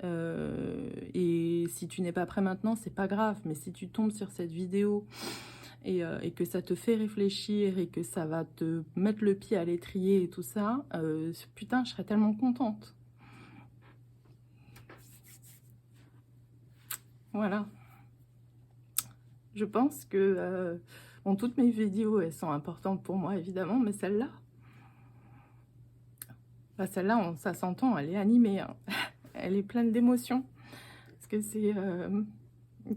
et si tu n'es pas prêt maintenant, c'est pas grave, mais si tu tombes sur cette vidéo et que ça te fait réfléchir et que ça va te mettre le pied à l'étrier et tout ça, putain, je serais tellement contente. Voilà. Je pense que bon, toutes mes vidéos, elles sont importantes pour moi, évidemment, mais celle-là, bah, celle-là, ça s'entend, elle est animée, hein. Elle est pleine d'émotions. Parce que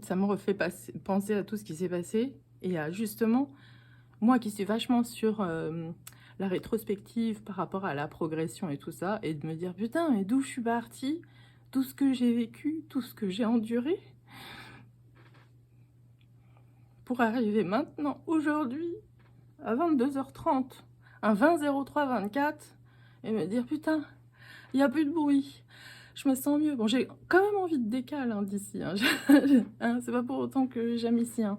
ça me refait penser à tout ce qui s'est passé et à justement, moi qui suis vachement sur la rétrospective par rapport à la progression et tout ça, et de me dire putain, mais d'où je suis partie, tout ce que j'ai vécu, tout ce que j'ai enduré, pour arriver maintenant, aujourd'hui, à 22h30, un 20-03-24, et me dire putain, il n'y a plus de bruit. Je me sens mieux. Bon, j'ai quand même envie de décale hein, d'ici. Hein. Hein, c'est pas pour autant que j'aime ici. Hein.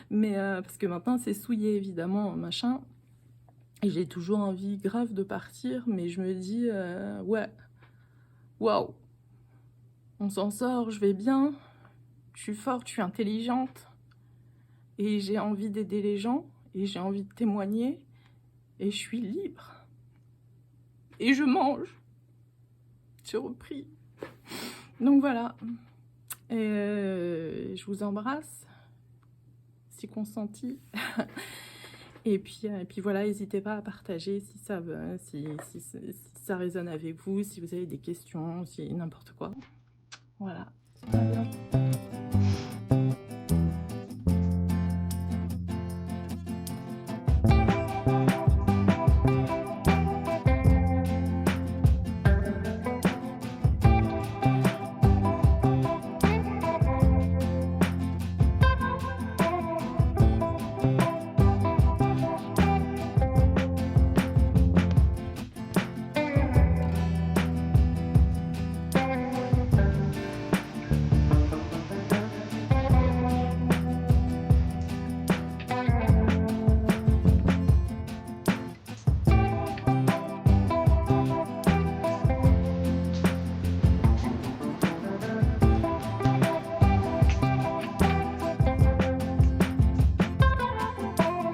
Mais parce que maintenant, c'est souillé, évidemment, machin. Et j'ai toujours envie grave de partir. Mais je me dis, ouais, waouh, on s'en sort, je vais bien. Je suis forte, je suis intelligente. Et j'ai envie d'aider les gens. Et j'ai envie de témoigner. Et je suis libre. Et je mange. J'ai repris. Donc voilà. Et je vous embrasse, si consenti. Et puis voilà, n'hésitez pas à partager si ça résonne avec vous, si vous avez des questions, si n'importe quoi. Voilà. À bientôt.